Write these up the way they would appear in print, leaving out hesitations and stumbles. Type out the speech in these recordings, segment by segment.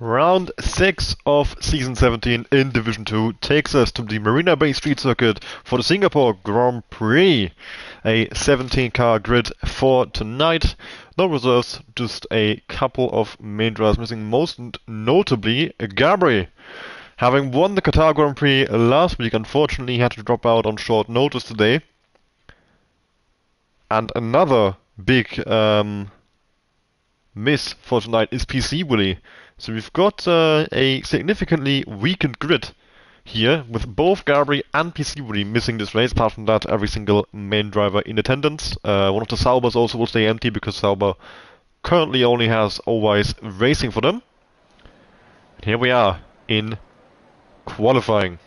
Round 6 of Season 17 in Division 2 takes us to the Marina Bay Street Circuit for the Singapore Grand Prix. A 17-car grid for tonight. No reserves, just a couple of main drivers missing, most notably Gabri. Having won the Qatar Grand Prix last week, unfortunately he had to drop out on short notice today. And another big miss for tonight is PC Willy. So we've got a significantly weakened grid here, with both Gabri and PC Willy missing this race. Apart from that, every single main driver in attendance. One of the Saubers also will stay empty because Sauber currently only has Allwise racing for them. And here we are in qualifying.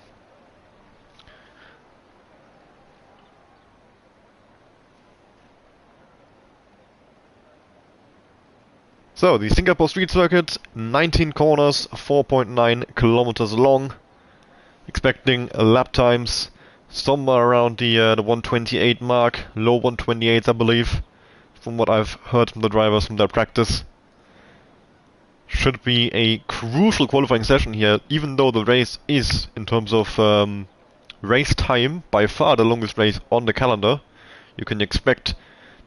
So, the Singapore Street Circuit, 19 corners, 4.9 kilometers long. Expecting lap times somewhere around the 128 mark, low 128s I believe, from what I've heard from the drivers from their practice. Should be a crucial qualifying session here, even though the race is, in terms of race time, by far the longest race on the calendar. You can expect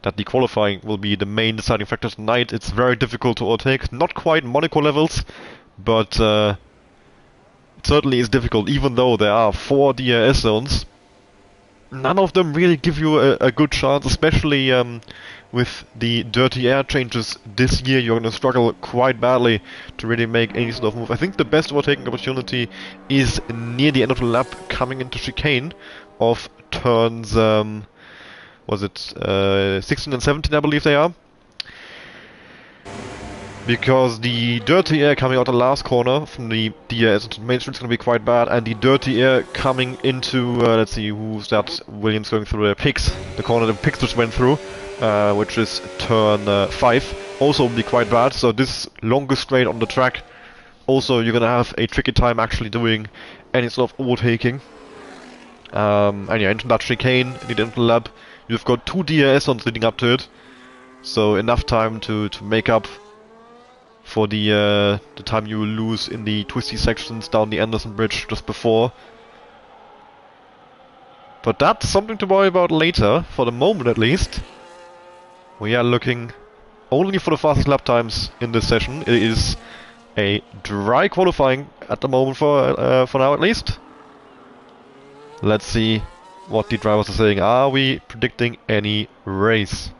that the qualifying will be the main deciding factor tonight. It's very difficult to overtake, not quite Monaco levels, but it certainly is difficult, even though there are 4 DRS zones. None of them really give you a good chance, especially with the dirty air changes this year. You're going to struggle quite badly to really make any sort of move. I think the best overtaking opportunity is near the end of the lap, coming into chicane of turns, was it 16 and 17 I believe they are. Because the dirty air coming out the last corner from the DRS into the main street is going to be quite bad, and the dirty air coming into, let's see, who's that? Williams going through the Pix, the corner the Pix just went through, which is turn 5, also will be quite bad. So this longest straight on the track, also you're going to have a tricky time actually doing any sort of overtaking. And yeah, into that chicane, in the end of the lap, you've got 2 DRS zones leading up to it, so enough time to make up for the time you will lose in the twisty sections down the Anderson Bridge just before. But that's something to worry about later, for the moment at least. We are looking only for the fastest lap times in this session. It is a dry qualifying at the moment for now at least. Let's see what the drivers are saying. Are we predicting any race?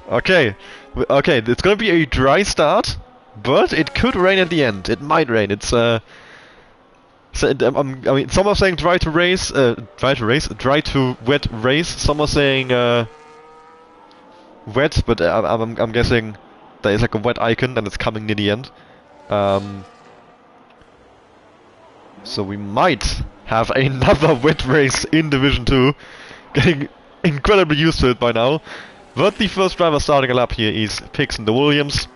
Okay, it's gonna be a dry start, but it could rain at the end. It might rain. It's I mean, some are saying dry to wet race. Some are saying wet, but I'm guessing there is like a wet icon and it's coming near the end. So we might have another wet race in Division 2. Getting incredibly used to it by now. But the first driver starting a lap here is Pix and the Williams.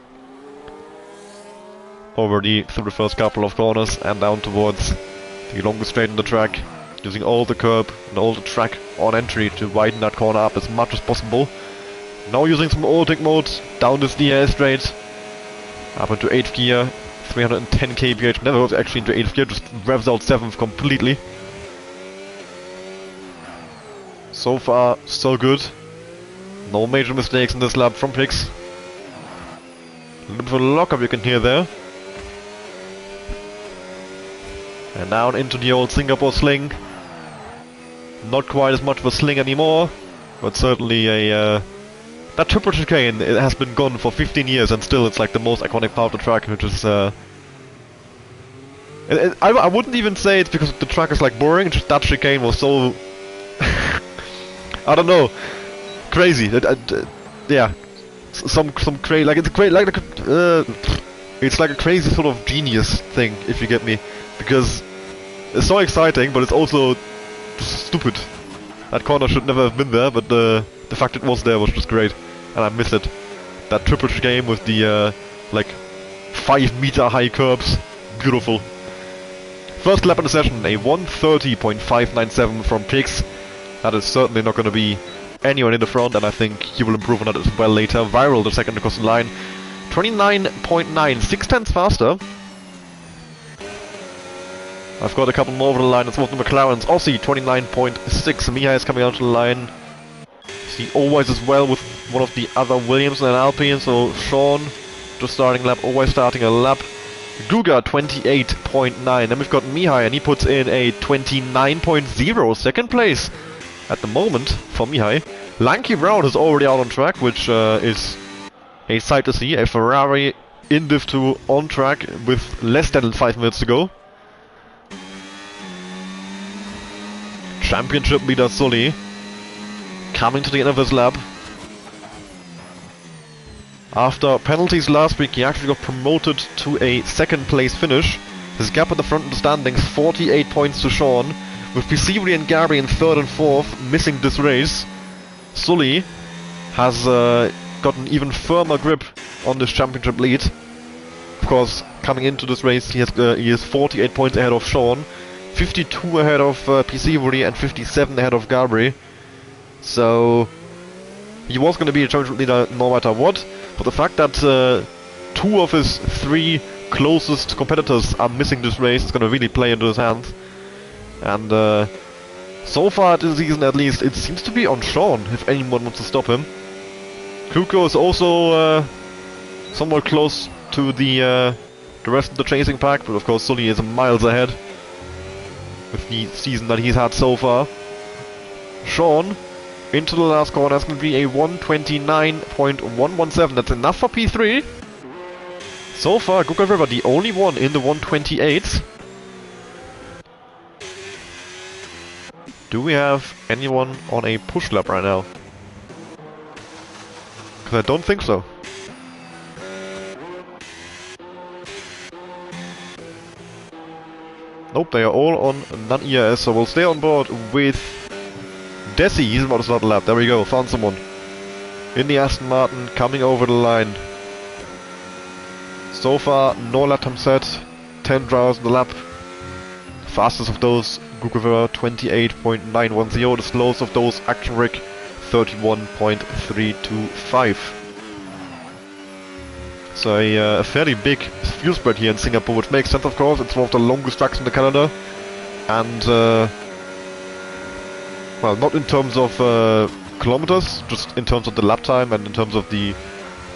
Already through the first couple of corners and down towards the longest straight on the track. Using all the curb and all the track on entry to widen that corner up as much as possible. Now using some overtake mode down this DRS straight. Up into 8th gear. 310 kph. Never goes actually into 8th gear, just revs out 7th completely. So far, so good. No major mistakes in this lap from Pix. A little bit of a lockup you can hear there. And down into the old Singapore sling. Not quite as much of a sling anymore, but certainly a... that triple chicane, it has been gone for 15 years and still it's like the most iconic part of the track, which is... I wouldn't even say it's because the track is like boring, just that chicane was so... I don't know. Crazy. Yeah. Some crazy, like it's great, like it's like a crazy sort of genius thing, if you get me, because it's so exciting, but it's also stupid. That corner should never have been there, but the fact it was there was just great, and I miss it. That triple chicane with the like 5-meter high curbs, beautiful. First lap in the session, a 1:30.597 from Pix. That is certainly not going to be anyone in the front, and I think he will improve on that as well later. Viral, the second across the line. 29.9, 6/10 faster. I've got a couple more over the line. It's one of the McLarens. Aussie, 29.6. Mihai is coming out to the line. See, always as well with one of the other Williams and Alpine. So Sean, just starting lap, always starting a lap. Guga, 28.9. Then we've got Mihai, and he puts in a 29.0. Second place at the moment for Mihai. Lanky Brown is already out on track, which is a sight to see. A Ferrari in Div 2 on track with less than 5 minutes to go. Championship leader Sully coming to the end of his lap. After penalties last week, he actually got promoted to a second place finish. His gap at the front of the standings, 48 points to Sean, with Pisivri and Gabri in third and fourth, missing this race. Sully has got an even firmer grip on this championship lead. Of course, coming into this race, he is 48 points ahead of Sean, 52 ahead of Pisivri, and 57 ahead of Gabri. So he was going to be a championship leader no matter what. But the fact that 2 of his 3 closest competitors are missing this race is going to really play into his hands. And so far this season at least, it seems to be on Sean if anyone wants to stop him. Kuko is also somewhat close to the rest of the chasing pack, but of course Sully is miles ahead with the season that he's had so far. Sean, into the last corner, that's going to be a 129.117. That's enough for P3. So far, Guga River, the only one in the 128s. Do we have anyone on a push lap right now? Because I don't think so. Nope, they are all on non-ERS, so we'll stay on board with Desi. He's about to start the lap. There we go, found someone. In the Aston Martin, coming over the line. So far, no lap time set. 10 drivers on the lap. Fastest of those, Guga 28.910. The slowest of those, Action Rig 31.325. So a fairly big fuel spread here in Singapore, which makes sense of course. It's one of the longest tracks in the Canada. And well, not in terms of kilometers, just in terms of the lap time and in terms of the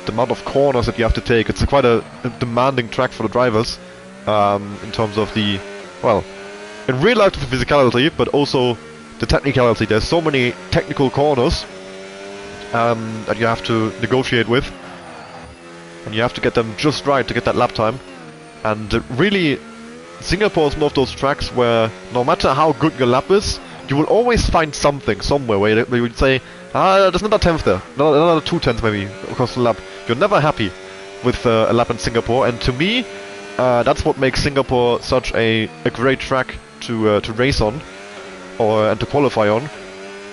amount of corners that you have to take. It's quite a demanding track for the drivers in terms of the, well, in real life the physicality, but also the technicality. There's so many technical corners that you have to negotiate with, and you have to get them just right to get that lap time. And really, Singapore is one of those tracks where no matter how good your lap is, you will always find something somewhere where you would say, there's another 10th there, another 2/10 maybe across the lap. You're never happy with a lap in Singapore, and to me, that's what makes Singapore such a great track to race on, and to qualify on.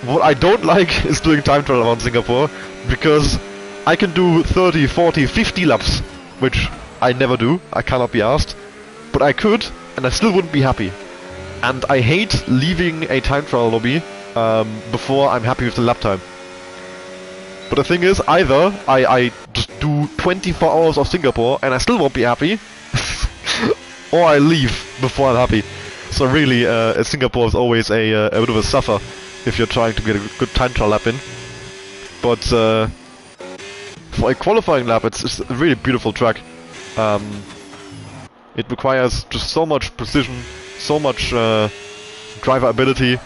What I don't like is doing time trial around Singapore, because I can do 30, 40, 50 laps, which I never do. I cannot be asked, but I could, and I still wouldn't be happy. And I hate leaving a time trial lobby before I'm happy with the lap time. But the thing is, either I just do 24 hours of Singapore and I still won't be happy, or I leave before I'm happy. So really, Singapore is always a bit of a suffer if you're trying to get a good time trial lap in. But for a qualifying lap, it's a really beautiful track. It requires just so much precision, so much driver ability.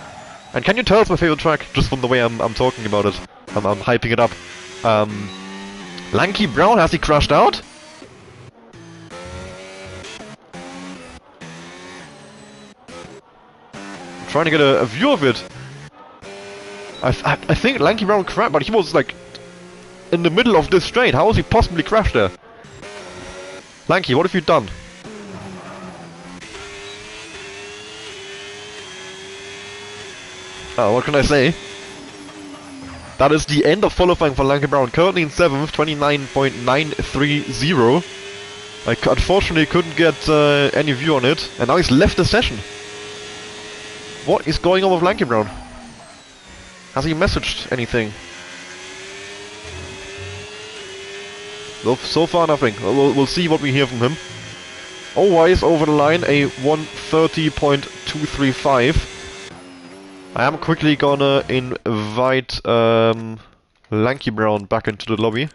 And can you tell it's my favorite track just from the way I'm talking about it? I'm hyping it up. Lanky Brown, has he crashed out? I'm trying to get a view of it. I think Lanky Brown crashed, but he was like in the middle of this straight. How has he possibly crashed there? Lanky, what have you done? Oh, what can I say? That is the end of qualifying for Lanky Brown. Currently in 7th, 29.930. I unfortunately couldn't get any view on it, and now he's left the session. What is going on with Lanky Brown? Has he messaged anything? So far nothing. We'll see what we hear from him. Always over the line, a 1:30.235. I am quickly gonna invite Lanky Brown back into the lobby.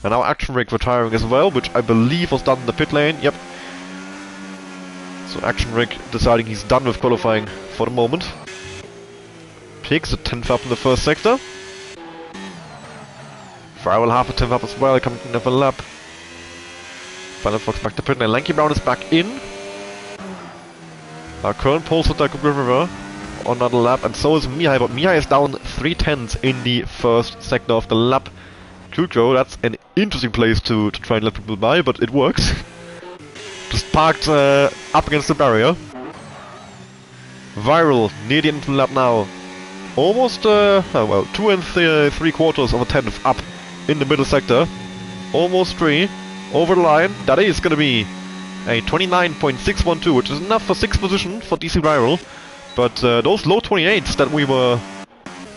And now Action Rig retiring as well, which I believe was done in the pit lane. Yep. So Action Rig deciding he's done with qualifying for the moment. Pigs a 10th up in the first sector. Farrell half a 10th up as well, coming in another lap. Final Fox back to pit lane. Lanky Brown is back in. Our current pole sitter Google River on another lap, and so is Mihai, but Mihai is down 3/10 in the first sector of the lap. Kuko, that's an interesting place to try and let people by, but it works. Just parked up against the barrier. Viral, near the end of the lap now. Almost, 2 3/4 of a 10th up in the middle sector. Almost 3. Over the line. That is going to be a 29.612, which is enough for 6th position for DC Viral. But those low 28s that we were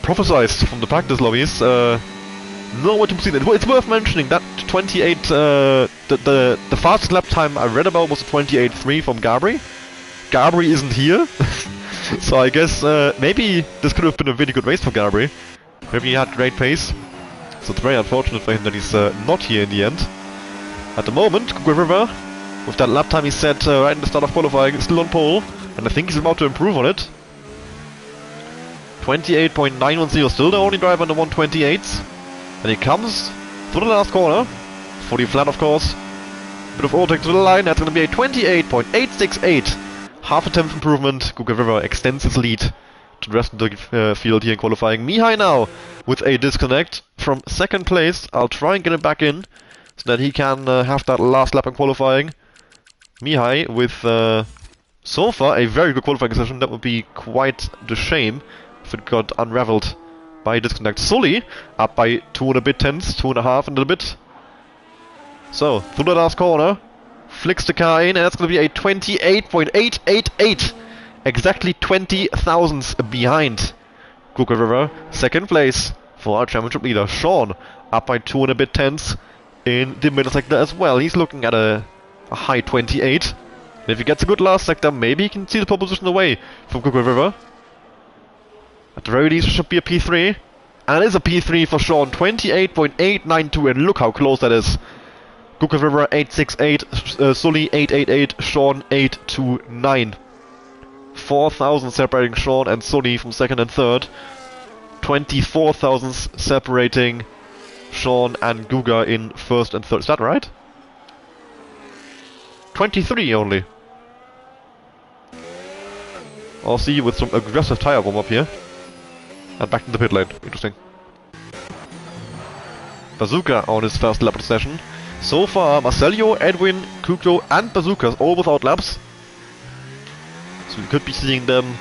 prophesied from the practice lobbies, nowhere to be seen. It's worth mentioning that 28, the fastest lap time I read about was a 28.3 from Gabri. Gabri isn't here, so I guess maybe this could have been a really good race for Gabri. Maybe he had great pace, so it's very unfortunate for him that he's not here in the end. At the moment, Google River, with that lap time he set right in the start of qualifying, is still on pole, and I think he's about to improve on it. 28.910, still the only driver in the 128s. And he comes through the last corner, fully flat of course. Bit of overtake to the line, that's going to be a 28.868. Half a 10th improvement. Google River extends his lead to the rest of the field here in qualifying. Mihai now with a disconnect from 2nd place. I'll try and get him back in so that he can have that last lap in qualifying. Mihai with so far a very good qualifying session. That would be quite the shame if it got unraveled by disconnect. Sully up by 2 and a bit tenths, 2.5 and a bit. So, through the last corner, flicks the car in, and that's going to be a 28.888. Exactly 20 thousandths behind Google River. 2nd place for our championship leader, Sean, up by 2 and a bit tenths in the middle sector as well. He's looking at a high 28. And if he gets a good last sector, maybe he can see the pole position away from Google River. At the very least, it should be a P3. And it is a P3 for Sean, 28.892, and look how close that is. Google River 868, Sully 888, Sean 829. 4,000 separating Sean and Sully from 2nd and 3rd. 24,000 separating Sean and Guga in 1st and 3rd. Is that right? 23 only. I'll see you with some aggressive tire warm up here. And back to the pit lane. Interesting. Bazooka on his first lap of the session. So far, Marcelio, Edwin, Kuko and Bazooka all without laps. So we could be seeing them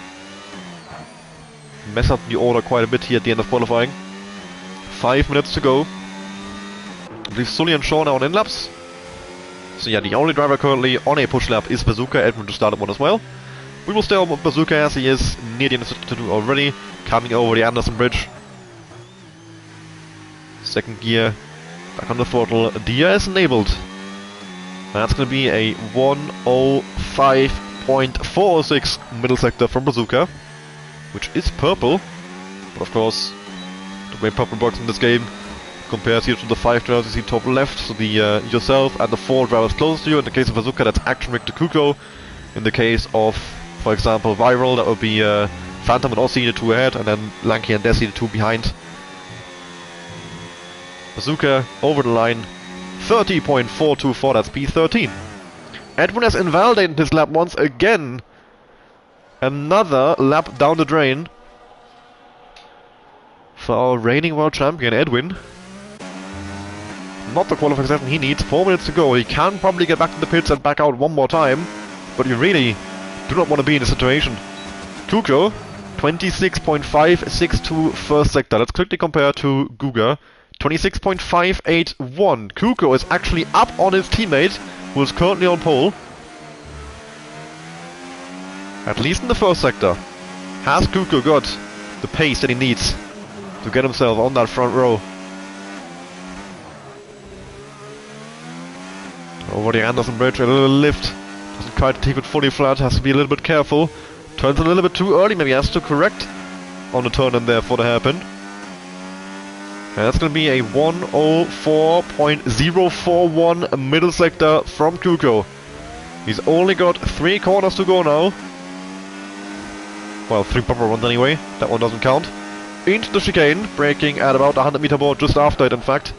mess up the order quite a bit here at the end of qualifying. 5 minutes to go. I believe Sully and Sean are on in-laps. So yeah, the only driver currently on a push lap is Bazooka. Edwin just started one as well. We will stay on with Bazooka as he is near the end of the 2 already, coming over the Anderson Bridge. 2nd gear, back on the throttle. Dia is enabled. That's going to be a 1:05.406 middle sector from Bazooka, which is purple. But of course, the way purple works in this game compares here to the 5 drivers you see top left, so the yourself and the 4 drivers closest to you. In the case of Bazooka, that's Action Rig to Kuko. In the case of, for example, Viral, that would be Phantom and Aussie, the 2 ahead, and then Lanky and Desi, the 2 behind. Bazooka over the line, 30.424, that's P13. Edwin has invalidated his lap once again. Another lap down the drain for our reigning world champion, Edwin. Not the qualifying session he needs, 4 minutes to go. He can probably get back to the pits and back out one more time, but you really do not want to be in this situation. Kuko, 26.562 first sector. Let's quickly compare to Guga. 26.581. Kuko is actually up on his teammate, who is currently on pole. At least in the first sector. Has Kuko got the pace that he needs to get himself on that front row? Over the Anderson Bridge, a little lift. Doesn't quite keep it fully flat, has to be a little bit careful. Turns a little bit too early, maybe has to correct on the turn in there for the hairpin. And that's going to be a 104.041 middle sector from Kuko. He's only got 3 corners to go now. Well, 3 proper ones anyway, that one doesn't count. Into the chicane, braking at about 100 meter board, just after it in fact.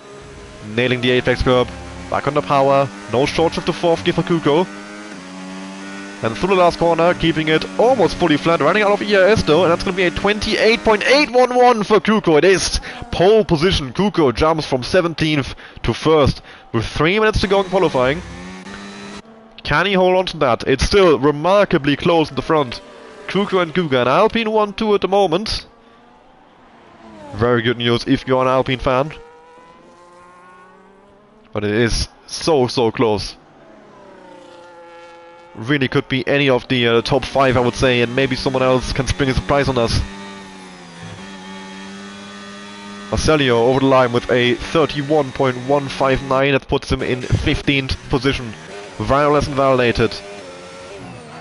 Nailing the apex curb, back on the power, no short shift to 4th gear for Kuko. And through the last corner, keeping it almost fully flat, running out of ERS though, and that's going to be a 28.811 for Kuko. It is pole position. Kuko jumps from 17th to 1st with 3 minutes to go in qualifying. Can he hold on to that? It's still remarkably close in the front. Kuko and Guga, an Alpine 1-2 at the moment. Very good news if you're an Alpine fan. But it is so close. Really could be any of the top 5, I would say, and maybe someone else can spring a surprise on us. Marcelio over the line with a 31.159, that puts him in 15th position. Vireless and validated.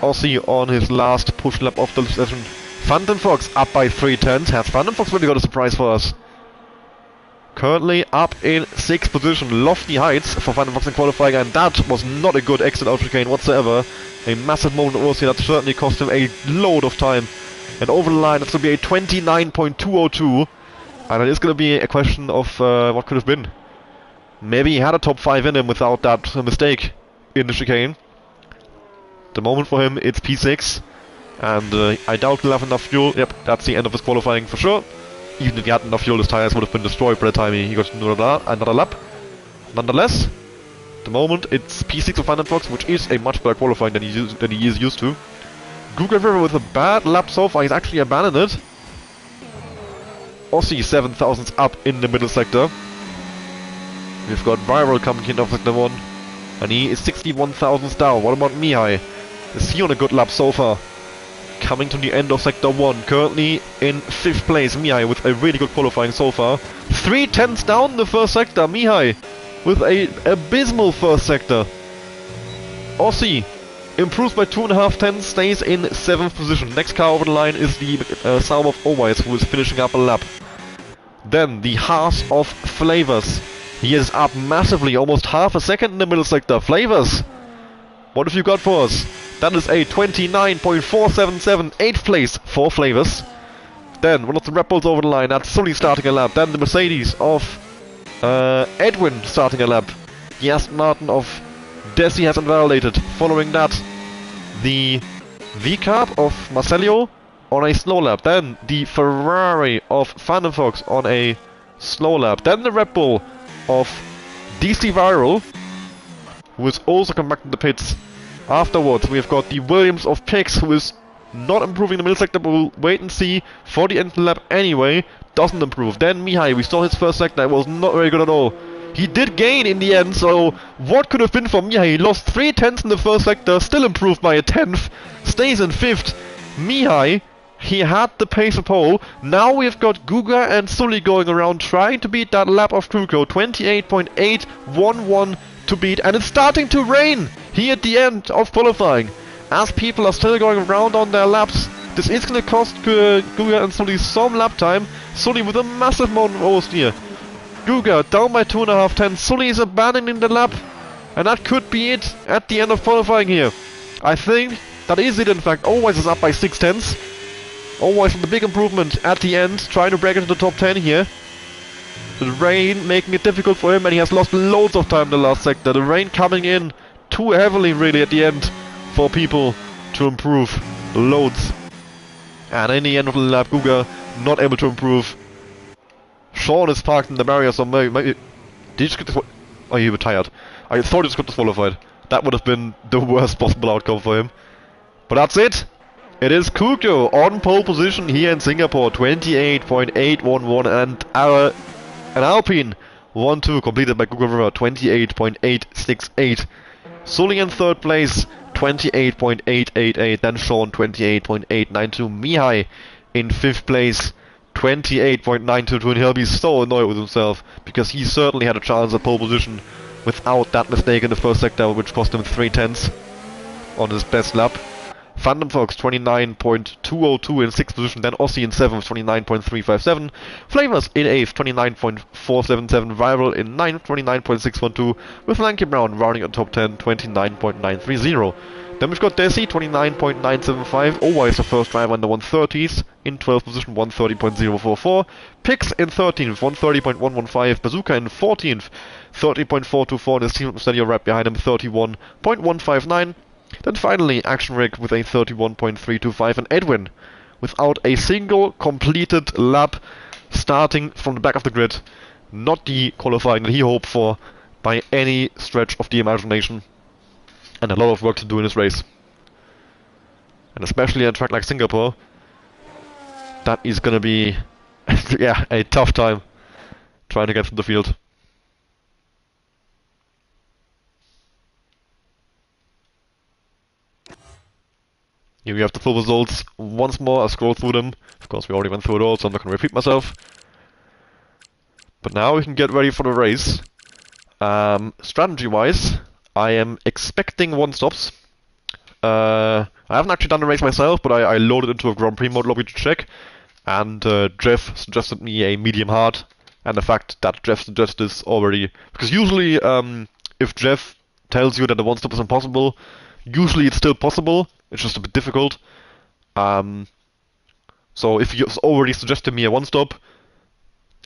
Aussie on his last push lap of the session. Phantom Fox up by 3/10. Has Phantom Fox really got a surprise for us? Currently up in 6th position, lofty heights for Phantom Fox in qualifying, and that was not a good exit out chicane whatsoever. A massive moment of Aussie that certainly cost him a load of time. And over the line, it's going to be a 29.202, and it is going to be a question of what could have been. Maybe he had a top 5 in him without that mistake in the chicane. The moment for him, it's P6, and I doubt he'll have enough fuel. Yep, that's the end of his qualifying for sure. Even if he had enough fuel, his tires would have been destroyed by the time he got another lap. Nonetheless, the moment it's P6 for Phantom Fox, which is a much better qualifying than he is used to. Guga River with a bad lap so far, he's actually abandoned it. Aussie 7,000s up in the middle sector. We've got Viral coming in off sector 1, and he is 61,000s down. What about Mihai? Is he on a good lap so far? Coming to the end of sector 1, currently in 5th place, Mihai with a really good qualifying so far. 3/10 down in the first sector, Mihai with a abysmal first sector. Aussie improves by 2.5 tenths, stays in 7th position. Next car over the line is the Saum of Owais, who is finishing up a lap. Then the Haas of Flavors. He is up massively, almost half a second in the middle sector. Flavors, what have you got for us? That is a 29.477, 8th place for Flavors. Then one of the Red Bulls over the line, that's Sully starting a lap. Then the Mercedes of Edwin starting a lap. The Aston Martin of Desi has invalidated. Following that, the V-Carb of Marcelio on a slow lap. Then the Ferrari of Phantom Fox on a slow lap. Then the Red Bull of DC Viral, who is also coming back to the pits. Afterwards, we've got the Williams of Pix, who is not improving the middle sector, but we'll wait and see. For the end of the lap anyway, doesn't improve. Then Mihai, we saw his first sector, it was not very good at all. He did gain in the end, so what could have been for Mihai? He lost 3/10 in the first sector, still improved by a 10th, stays in 5th. Mihai, he had the pace of pole. Now we've got Guga and Sully going around trying to beat that lap of Kuko. 28.811 to beat, and it's starting to rain here at the end of qualifying. As people are still going around on their laps, this is going to cost Guga and Sully some lap time. Sully with a massive moment of oversteer. Guga down by 2.5 tenths. Sully is abandoning the lap, and that could be it at the end of qualifying here. I think that is it in fact. Always is up by 6 tenths. Always with a big improvement at the end, trying to break into the top 10 here. The rain making it difficult for him, and he has lost loads of time in the last sector. The rain coming in too heavily really at the end for people to improve loads. And in the end of the lap, Guga not able to improve. Sean is parked in the barrier, so maybe... Did you just get this... Oh, you were tired. I thought he just got disqualified. That would have been the worst possible outcome for him. But that's it! It is Kuko on pole position here in Singapore, 28.811, and an Alpine 1-2 completed by Guga River, 28.868. Sully in 3rd place, 28.888. Then Sean, 28.892. Mihai in 5th place, 28.922. And he'll be so annoyed with himself because he certainly had a chance at pole position without that mistake in the first sector, which cost him 3/10 on his best lap. Phantom Fox 29.202 in 6th position, then Aussie in 7th 29.357, Flavors in 8th 29.477, Viral in 9th 29.612, with Lanky Brown rounding at top 10 29.930. Then we've got Desi 29.975, always the first driver in the 130s, in 12th position 130.044, Pix in 13th 130.115, Bazooka in 14th 30.424, and his team steady right behind him 31.159. Then finally, Action Rig with a 31.325, and Edwin without a single completed lap, starting from the back of the grid. Not the qualifying that he hoped for by any stretch of the imagination. And a lot of work to do in this race. And especially at a track like Singapore, that is gonna be yeah, a tough time trying to get through the field. Here we have the full results once more. I'll scroll through them. Of course, we already went through it all, so I'm not going to repeat myself. But now we can get ready for the race. Strategy-wise, I am expecting one-stops. I haven't actually done the race myself, but I loaded into a Grand Prix mode lobby to check. And Jeff suggested me a medium hard. And the fact that Jeff suggested this already... Because usually, if Jeff tells you that the one-stop is impossible, usually it's still possible. It's just a bit difficult. So if you've already suggested me a one-stop,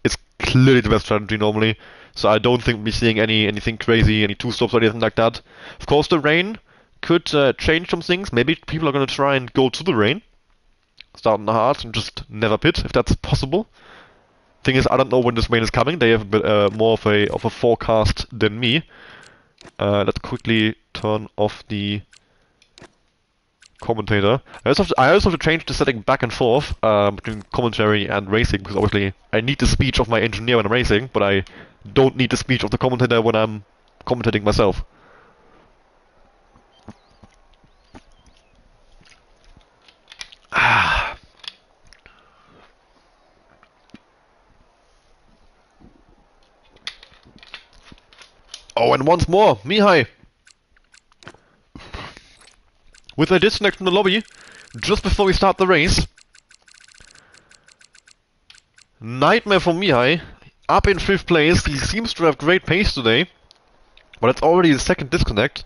it's clearly the best strategy normally. So I don't think we'll be seeing anything crazy, any two-stops or anything like that. Of course, the rain could change some things. Maybe people are going to try and go to the rain, start in the hards, and just never pit, if that's possible. Thing is, I don't know when this rain is coming. They have a bit more of a forecast than me. Let's quickly turn off the commentator. I also have to change the setting back and forth between commentary and racing, because obviously I need the speech of my engineer when I'm racing, but I don't need the speech of the commentator when I'm commentating myself. Oh, and once more, Mihai! With a disconnect from the lobby, just before we start the race. Nightmare for Mihai, up in 5th place. He seems to have great pace today, but it's already the second disconnect.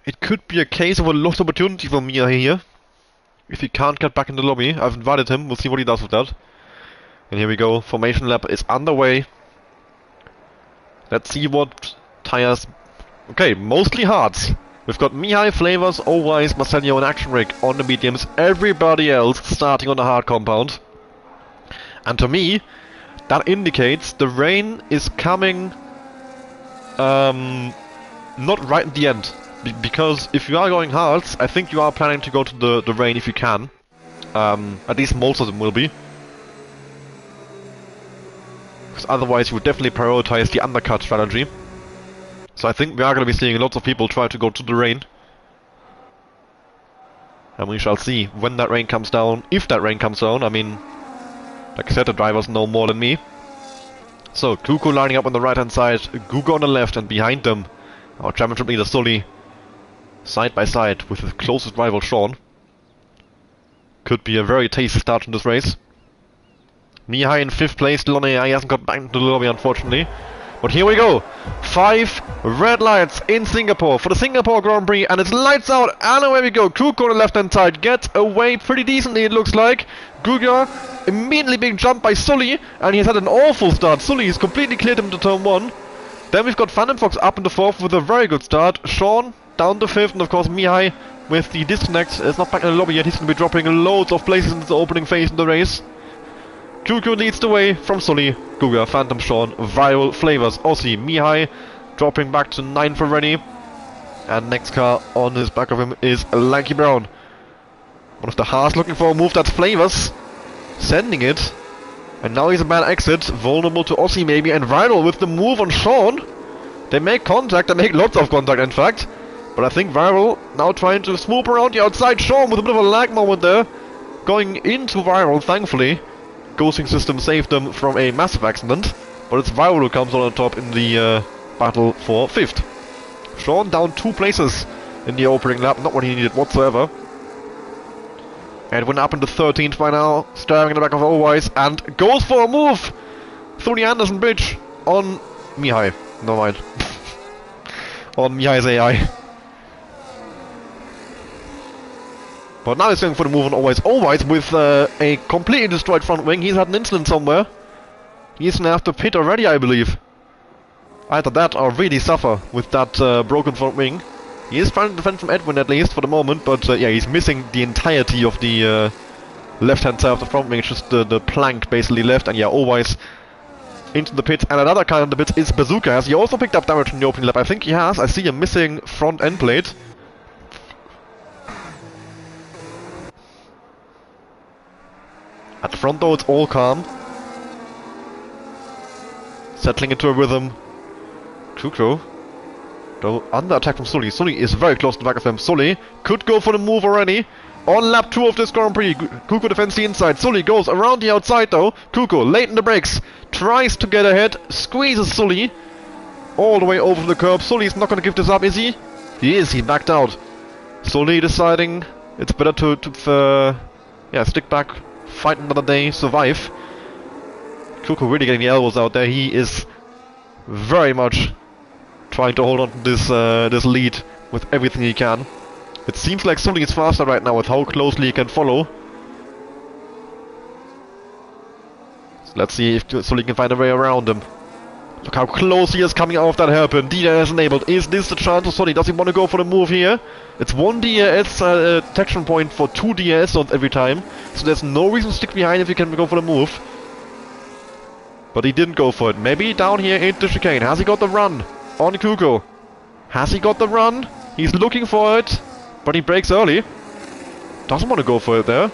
It could be a case of a lost opportunity for Mihai here, if he can't get back in the lobby. I've invited him, we'll see what he does with that. And here we go, formation lap is underway. Let's see what tires... Okay, mostly hards. We've got Mihai, Flavors, Owise, Marcelio and Action Rig on the mediums. Everybody else starting on the hard compound. And to me, that indicates the rain is coming... not right at the end. Because if you are going hards, I think you are planning to go to the rain if you can. At least most of them will be. Because otherwise you would definitely prioritize the undercut strategy. So I think we are going to be seeing lots of people try to go to the rain. And we shall see when that rain comes down, if that rain comes down. I mean, like I said, the drivers know more than me. So, Kuku lining up on the right hand side, Guga on the left, and behind them, our championship leader Sully, side by side with his closest rival Sean. Could be a very tasty start in this race. Mihai in 5th place, still on AI, he hasn't got back into the lobby unfortunately. But here we go! 5 red lights in Singapore for the Singapore Grand Prix, and it's lights out, and away we go! Kuko on the left hand side gets away pretty decently it looks like. Guga immediately being jumped by Sully, and he's had an awful start. Sully has completely cleared him to turn 1. Then we've got Phantom Fox up in the 4th with a very good start. Sean down to 5th, and of course Mihai with the disconnect is not back in the lobby yet. He's going to be dropping loads of places in the opening phase in the race. QQ leads the way from Sully, Guga, Phantom, Sean, Viral, Flavors, Aussie, Mihai dropping back to 9th already. And next car on his back of him is Lanky Brown. One of the Haas looking for a move, that's Flavors. Sending it. And now he's a bad exit, vulnerable to Aussie maybe, and Viral with the move on Sean. They make contact, they make lots of contact in fact. But I think Viral now trying to swoop around the outside. Sean with a bit of a lag moment there. going into Viral, thankfully. Ghosting system saved them from a massive accident, but it's Viral who comes on top in the battle for 5th. Sean down 2 places in the opening lap, not what he needed whatsoever. Edwin up into 13th by now, staring in the back of Owais, and goes for a move through the Anderson Bridge on Mihai. Never mind. On Mihai's AI. But now he's going for the move on Owais. Owais with a completely destroyed front wing. He's had an incident somewhere. He's gonna have to pit already, I believe. Either that or really suffer with that broken front wing. He is trying to defend from Edwin at least for the moment, but yeah, he's missing the entirety of the left-hand side of the front wing. It's just the plank basically left, and yeah, Owais into the pit. And another kind of the pit is Bazooka. Has he also picked up damage in the opening lap? I think he has. I see a missing front end plate. At the front though, it's all calm. Settling into a rhythm. Kuko, though, under attack from Sully. Sully is very close to the back of him. Sully could go for the move already. On lap 2 of this Grand Prix, Kuko defends the inside. Sully goes around the outside though. Kuko, late in the brakes, tries to get ahead, squeezes Sully all the way over the curb. Sully's not going to give this up, is he? He is, he backed out. Sully deciding it's better to yeah, stick back, fight another day, survive. Kuko really getting the elbows out there. He is very much trying to hold on to this this lead with everything he can. It seems like Sully is faster right now with how closely he can follow. So let's see if Sully can find a way around him. Look how close he is coming out of that hairpin. DRS enabled. Is this the chance of Sully? Does he want to go for the move here? It's 1 DRS detection point for 2 DRS zones every time. So there's no reason to stick behind if you can go for the move. But he didn't go for it. Maybe down here in the chicane. Has he got the run on Kuko? Has he got the run? He's looking for it, but he brakes early. Doesn't want to go for it there.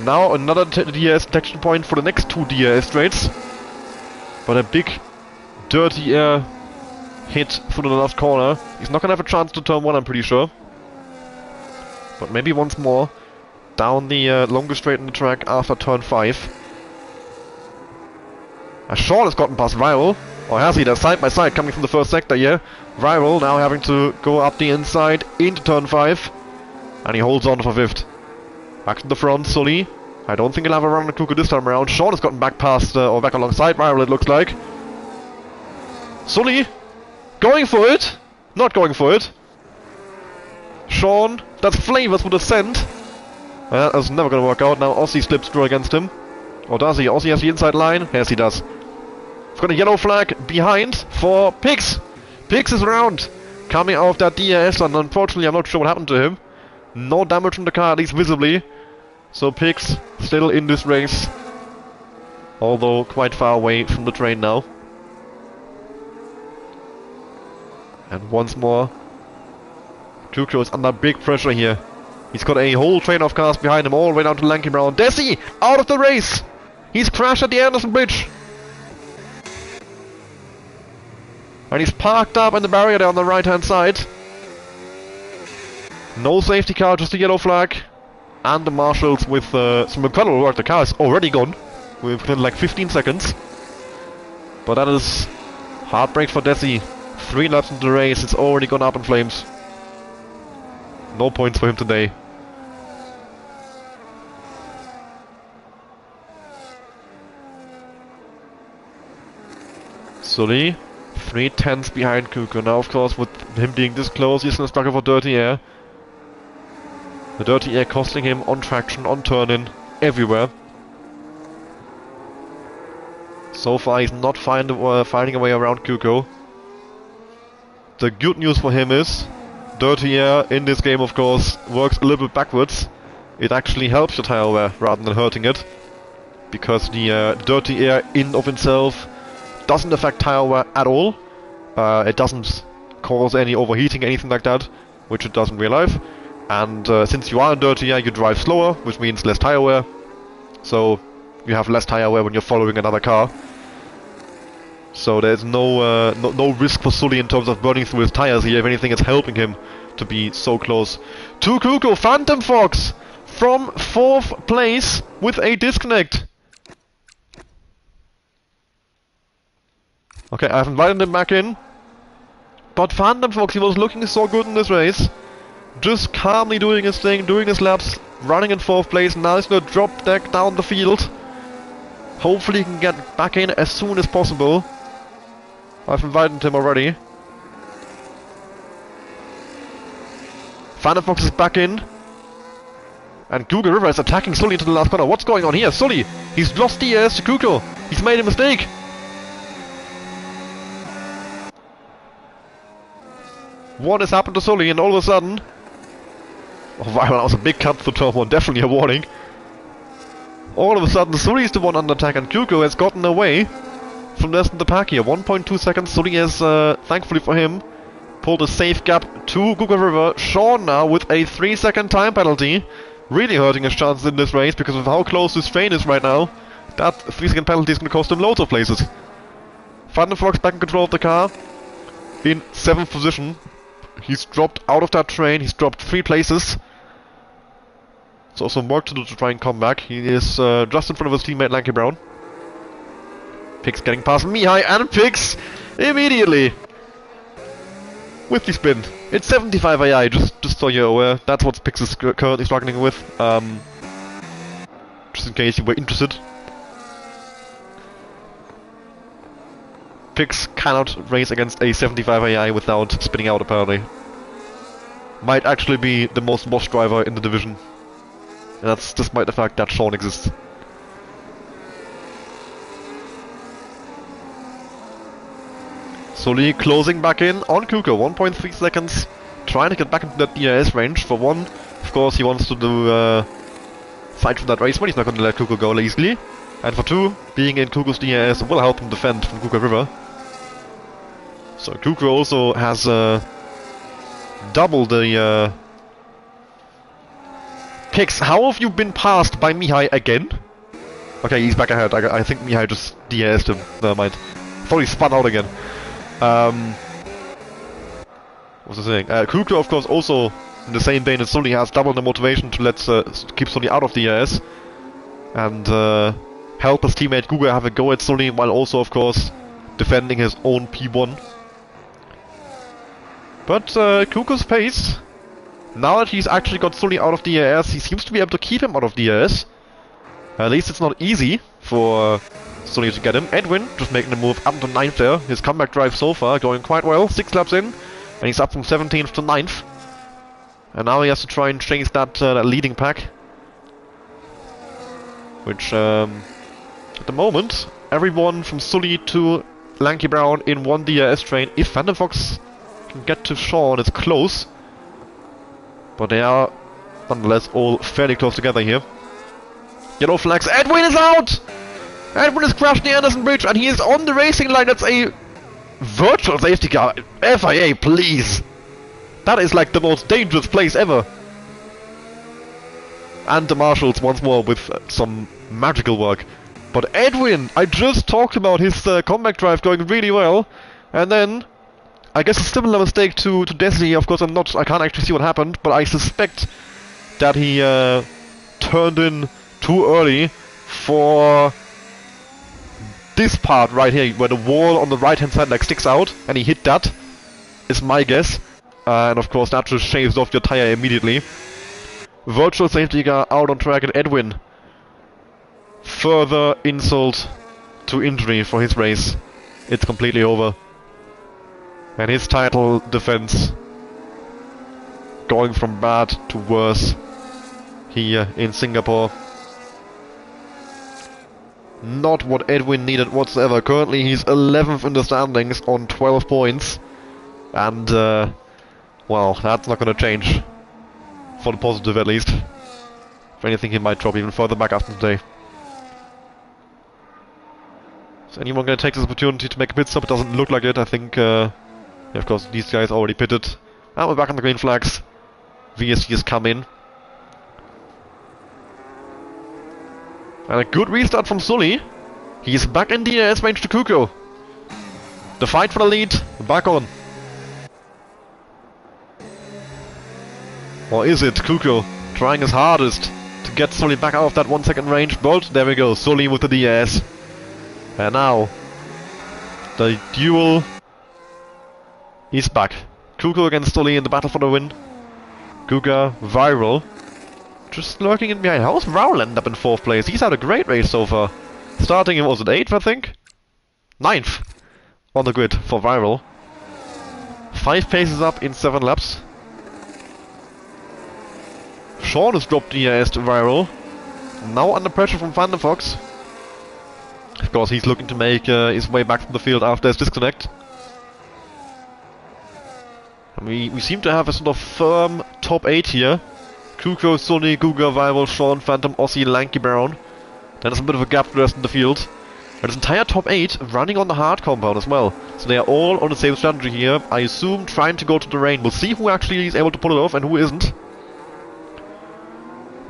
Now another DRS detection point for the next 2 DRS straights. But a big dirty air hit through the last corner. He's not gonna have a chance to turn 1, I'm pretty sure. But maybe once more. Down the longest straight in the track after turn 5. Sean has gotten past Viral. Or has he? They're side by side coming from the first sector here. Viral now having to go up the inside into turn 5. And he holds on for 5th. Back to the front, Sully. I don't think he'll have a run on Kuko this time around. Sean has gotten back past, or back alongside Viral, it looks like. Sully going for it. Not going for it. Sean, that's flavors with a scent. That's never going to work out. Now Aussie slips through against him. Or does he? Aussie has the inside line. Yes, he does. He's got a yellow flag behind for Pix. Pix is around. Coming out of that DRS, and unfortunately I'm not sure what happened to him. No damage from the car, at least visibly. So Pix still in this race. Although quite far away from the train now. And once more, Kuko is under big pressure here. He's got a whole train of cars behind him all the way down to Lanky Brown. Desi out of the race! He's crashed at the Anderson Bridge. And he's parked up in the barrier there on the right hand side. No safety car, just a yellow flag. And the marshals with some incredible work. The car is already gone within like 15 seconds. But that is heartbreak for Desi. 3 laps into the race, it's already gone up in flames. No points for him today. Sully, 3/10 behind Kuko. Now, of course, with him being this close, he's gonna struggle for dirty air. The dirty air costing him on traction, on turn-in, everywhere. So far, he's not finding a way around Kuko. The good news for him is, dirty air in this game, of course, works a little bit backwards. It actually helps your tire wear rather than hurting it. Because the dirty air in of itself doesn't affect tire wear at all. It doesn't cause any overheating, anything like that, which it does in real life. And since you are in dirty air, you drive slower, which means less tire wear. So you have less tire wear when you're following another car. So there's no risk for Sully in terms of burning through his tires here. If anything, it's helping him to be so close to Kuko. Phantom Fox from 4th place with a disconnect. Okay, I've invited him back in. But Phantom Fox, he was looking so good in this race. Just calmly doing his thing, doing his laps, running in 4th place. Now he's gonna drop back down the field. Hopefully he can get back in as soon as possible. I've invited him already. Phantom Fox is back in. And Google River is attacking Sully into the last corner. What's going on here? Sully! He's lost the ES to Google. He's made a mistake. What has happened to Sully, and all of a sudden... Oh wow, that was a big cut through turn 1. Definitely a warning. All of a sudden, Sully is the one under attack, and Google has gotten away from the rest of the pack here. 1.2 seconds. Sully has, thankfully for him, pulled a safe gap to Google River. Sean now with a 3-second time penalty. Really hurting his chances in this race because of how close this train is right now. That 3-second penalty is going to cost him loads of places. Phantom Fox back in control of the car. In 7th position. He's dropped out of that train. He's dropped 3 places. So some work to do to try and come back. He is just in front of his teammate Lanky Brown. Pix getting past Mihai, and Pix immediately with the spin. It's 75 AI, just so you're aware. That's what Pix is currently struggling with. Just in case you were interested. Pix cannot race against a 75 AI without spinning out, apparently. Might actually be the most washed driver in the division. And that's despite the fact that Sean exists. Sully closing back in on Kuko, 1.3 seconds. Trying to get back into that DRS range. For one, of course, he wants to do fight for that race, but he's not going to let Kuko go easily. And for two, being in Kuko's DRS will help him defend from Kuko River. So Kuko also has double the picks. How have you been passed by Mihai again? Okay, he's back ahead. I think Mihai just DRS'd him. Never mind. Thought he spun out again. What's I saying? Kuko, of course, also in the same vein as Sully has double the motivation to let keep Sully out of the DRS and help his teammate Kuko have a go at Sully, while also, of course, defending his own P1. But Kuko's pace, now that he's actually got Sully out of DRS, he seems to be able to keep him out of DRS. At least it's not easy for Sully to get him. Edwin just making the move up to 9th there. His comeback drive so far going quite well. 6 laps in, and he's up from 17th to 9th. And now he has to try and chase that, that leading pack. Which, at the moment, everyone from Sully to Lanky Brown in one DRS train. If Phantom Fox can get to Sean, it's close. But they are, nonetheless, all fairly close together here. Yellow flags. Edwin is out! Edwin has crashed the Anderson Bridge, and he is on the racing line. That's a virtual safety car. FIA, please! That is like the most dangerous place ever. And the marshals once more with some magical work. But Edwin, I just talked about his comeback drive going really well, and then I guess a similar mistake to Desi. Of course, I can't actually see what happened, but I suspect that he turned in too early for this part right here, where the wall on the right hand side like sticks out, and he hit that, is my guess. And of course that just shaves off your tire immediately. Virtual safety car out on track, and Edwin, further insult to injury for his race. It's completely over. And his title defense going from bad to worse here in Singapore. Not what Edwin needed whatsoever. Currently he's 11th in the standings on 12 points. And well, that's not going to change. For the positive at least. If anything, he might drop even further back after today. Is anyone going to take this opportunity to make a pit stop? It doesn't look like it. I think, yeah, of course, these guys already pitted. And we're back on the green flags. VSC has come in. And a good restart from Sully. He's back in the DRS range to Kuko. The fight for the lead, back on. Or is it Kuko trying his hardest to get Sully back out of that 1 second range, but there we go, Sully with the DRS. And now, the duel is back. Kuko against Sully in the battle for the win. Guga, Viral, just lurking in behind. How's Viral end up in 4th place? He's had a great race so far. Starting in, was it 8th, I think? 9th on the grid for Viral. 5 paces up in 7 laps. Sean has dropped DRS to Viral. Now under pressure from Vanderfox. Of course, he's looking to make his way back from the field after his disconnect. And we seem to have a sort of firm top 8 here. Kuko, Sully, Guga, Viral, Sean, Phantom, Aussie, Lanky Brown. Then there's a bit of a gap to the rest of the field. And this entire top 8 running on the hard compound as well. So they are all on the same strategy here. I assume trying to go to the rain. We'll see who actually is able to pull it off and who isn't.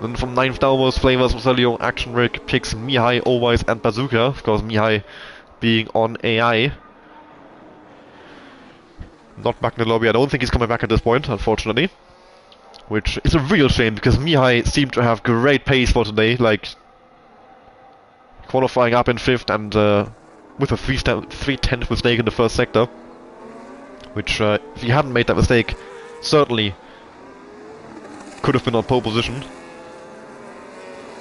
Then from 9th downwards, Flavors, Roselio, Action Rick, picks Mihai, Always, and Bazooka. Of course, Mihai being on AI. Not back in the lobby. I don't think he's coming back at this point, unfortunately. Which is a real shame, because Mihai seemed to have great pace for today, like qualifying up in 5th and with a 3/10 mistake in the first sector. Which, if he hadn't made that mistake, certainly could have been on pole position.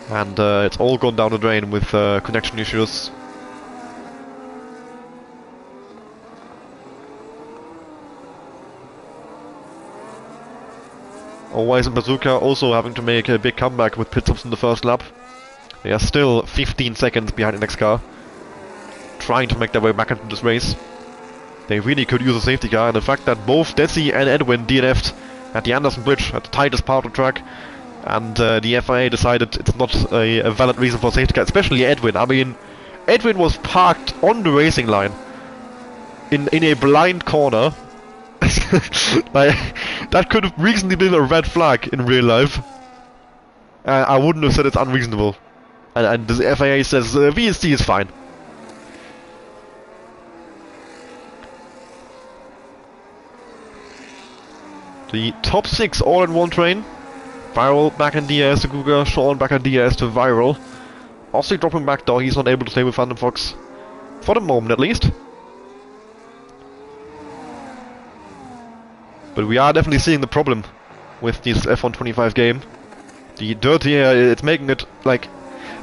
And it's all gone down the drain with connection issues. Always and Bazooka also having to make a big comeback with pit stops in the first lap. They are still 15 seconds behind the next car, trying to make their way back into this race. They really could use a safety car, and the fact that both Desi and Edwin DNF'd at the Anderson Bridge, at the tightest part of the track, and the FIA decided it's not a valid reason for a safety car, especially Edwin. I mean, Edwin was parked on the racing line in a blind corner. Like, that could have reasonably been a red flag in real life. I wouldn't have said it's unreasonable. And the FIA says VSC is fine. The top 6 all in one train. Viral back in DRS to Guga, Sean back in DRS to Viral. Aussie dropping back though, he's not able to stay with Phantom Fox. For the moment at least. But we are definitely seeing the problem with this F125 game. The dirty air, it's making it like...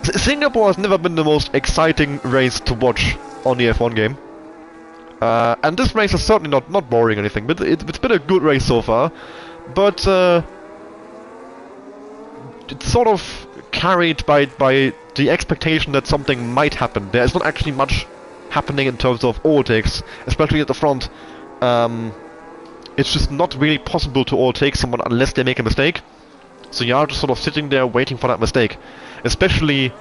Singapore has never been the most exciting race to watch on the F1 game. And this race is certainly not boring or anything, but it's been a good race so far. But it's sort of carried by the expectation that something might happen. There is not actually much happening in terms of overtakes, especially at the front. It's just not really possible to overtake someone unless they make a mistake. So you are just sort of sitting there waiting for that mistake. Especially,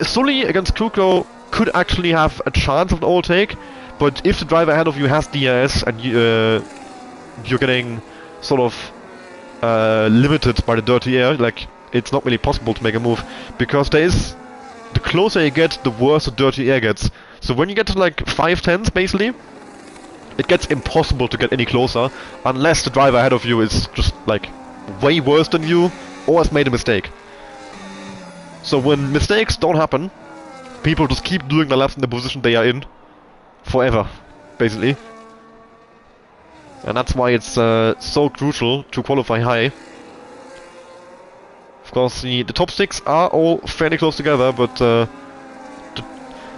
Sully against Kuko could actually have a chance of an overtake, but if the driver ahead of you has DRS and you're getting sort of limited by the dirty air, like, it's not really possible to make a move, because the closer you get, the worse the dirty air gets. So when you get to like 5/10s basically, it gets impossible to get any closer unless the driver ahead of you is just like way worse than you or has made a mistake. So when mistakes don't happen, people just keep doing the laps in the position they are in forever, basically. And that's why it's so crucial to qualify high. Of course, the top 6 are all fairly close together, but the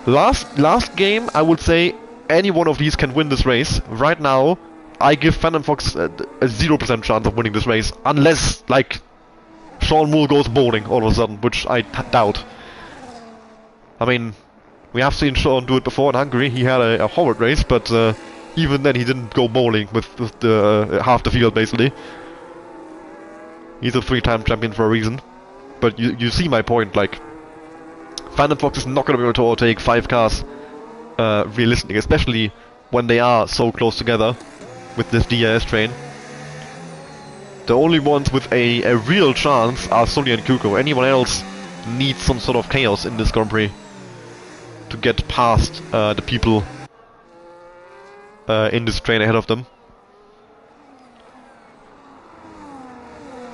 last game, I would say any one of these can win this race. Right now, I give Phantom Fox a 0% chance of winning this race, unless, like, Sean Moore goes bowling all of a sudden, which I doubt. I mean, we have seen Sean do it before in Hungary. He had a horrid race, but even then he didn't go bowling with the half the field, basically. He's a 3-time champion for a reason. But you see my point, like, Phantom Fox is not going to be able to overtake 5 cars realistically, especially when they are so close together with this DRS train. The only ones with a real chance are Sully and Kuko. Anyone else needs some sort of chaos in this Grand Prix to get past the people in this train ahead of them.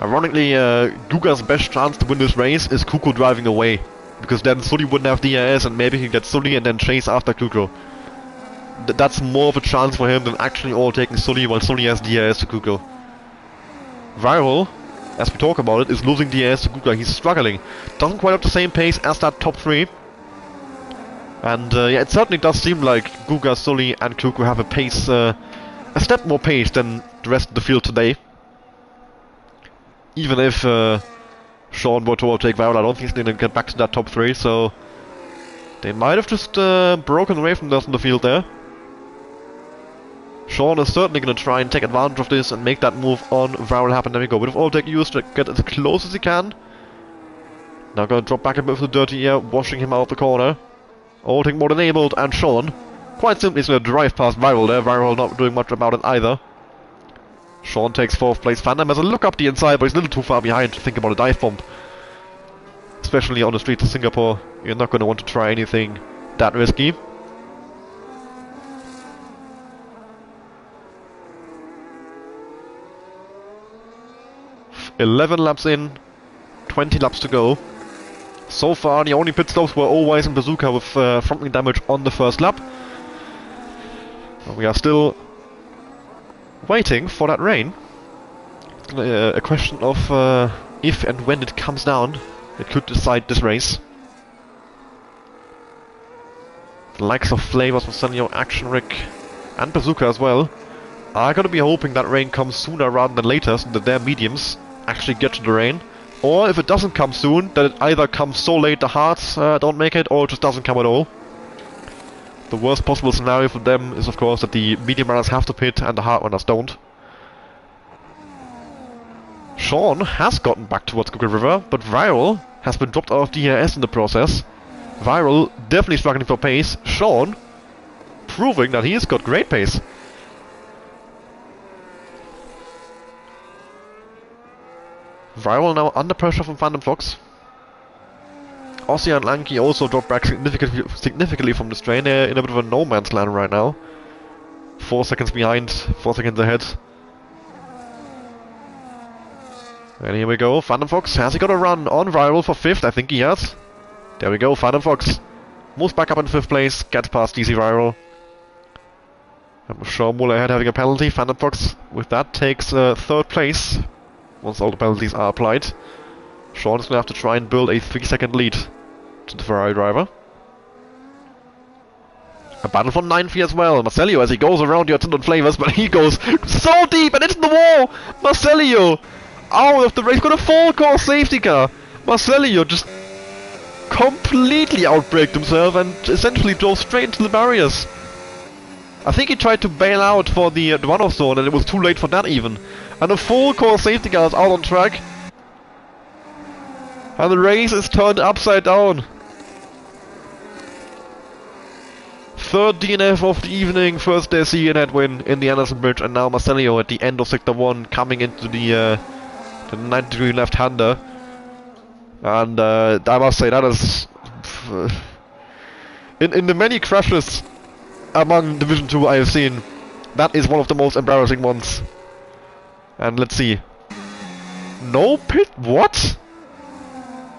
Ironically, Guga's best chance to win this race is Kuko driving away. Because then Sully wouldn't have DRS and maybe he can get Sully and then chase after Kuko. That's more of a chance for him than actually overtaking Sully while Sully has DRS to Kuko. Viral, as we talk about it, is losing DRS to Guga. He's struggling. Doesn't quite have the same pace as that top 3. And yeah, it certainly does seem like Guga, Sully and Kuko have a pace, a step more pace than the rest of the field today. Even if Sean were to overtake Viral, I don't think he's going to get back to that top 3, so they might have just broken away from us in the field there. Sean is certainly going to try and take advantage of this and make that move on Viral happen. There we go. Bit of overtake used to get as close as he can. Now going to drop back a bit of the dirty air, washing him out of the corner. Overtake mode enabled, and Sean quite simply is going to drive past Viral there. Viral not doing much about it either. Sean takes 4th place. Phantom has a look up the inside, but he's a little too far behind to think about a dive bomb. Especially on the streets of Singapore, you're not going to want to try anything that risky. – 11 laps in, 20 laps to go. So far, the only pit stops were Always and Bazooka with front wing damage on the first lap. We are still waiting for that rain. It's a question of if and when it comes down. It could decide this race. The likes of Flavors, Marcelio, Action Rick, and Bazooka as well are going to be hoping that rain comes sooner rather than later, so that their mediums actually get to the rain. Or if it doesn't come soon, that it either comes so late the hards don't make it, or it just doesn't come at all. The worst possible scenario for them is of course that the medium runners have to pit and the hard runners don't. Sean has gotten back towards Google River, but Viral has been dropped out of DRS in the process. Viral definitely struggling for pace. Sean proving that he's got great pace. Viral now under pressure from Phantom Fox. Aussie and Lanky also dropped back significantly from the strain. They're in a bit of a no man's land right now. 4 seconds behind, 4 seconds ahead. And here we go, Phantom Fox. Has he got a run on Viral for 5th? I think he has. There we go, Phantom Fox moves back up in 5th place, gets past DC Viral. And with Sean Muller ahead having a penalty, Phantom Fox with that takes 3rd place. Once all the penalties are applied. Sean is going to have to try and build a 3-second lead to the Ferrari driver. A battle for 9th as well. Marcelio as he goes around the attendant Flavors, but he goes so deep and it's the wall! Marcelio out of the race, got a full course safety car. Marcelio just completely outbraked himself and essentially drove straight into the barriers. I think he tried to bail out for the runoff zone and it was too late for that even. And a full course safety car is out on track. And the race is turned upside down. 3rd DNF of the evening, 1st DC headwind in the Anderson Bridge, and now Marcelio at the end of Sector 1 coming into the 90-degree left-hander. And I must say that is... in the many crashes among Division 2 I have seen, that is one of the most embarrassing ones. And let's see. No pit? What?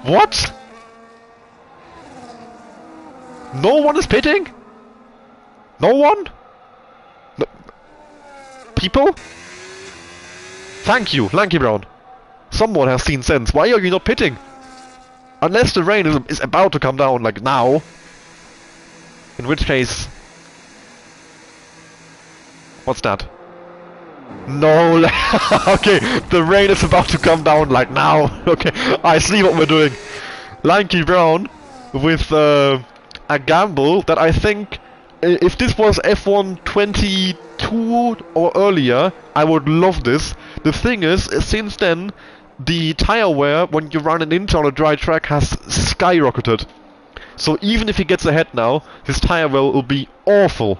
What? No one is pitting? No one? No. People? Thank you, Lanky Brown. Someone has seen sense. Why are you not pitting? Unless the rain is about to come down, like now. In which case... What's that? No, okay, the rain is about to come down like now. Okay, I see what we're doing. Lanky Brown with a gamble that I think, if this was F1 22 or earlier, I would love this. The thing is, since then, the tire wear when you run an into on a dry track has skyrocketed. So even if he gets ahead now, his tire wear will be awful.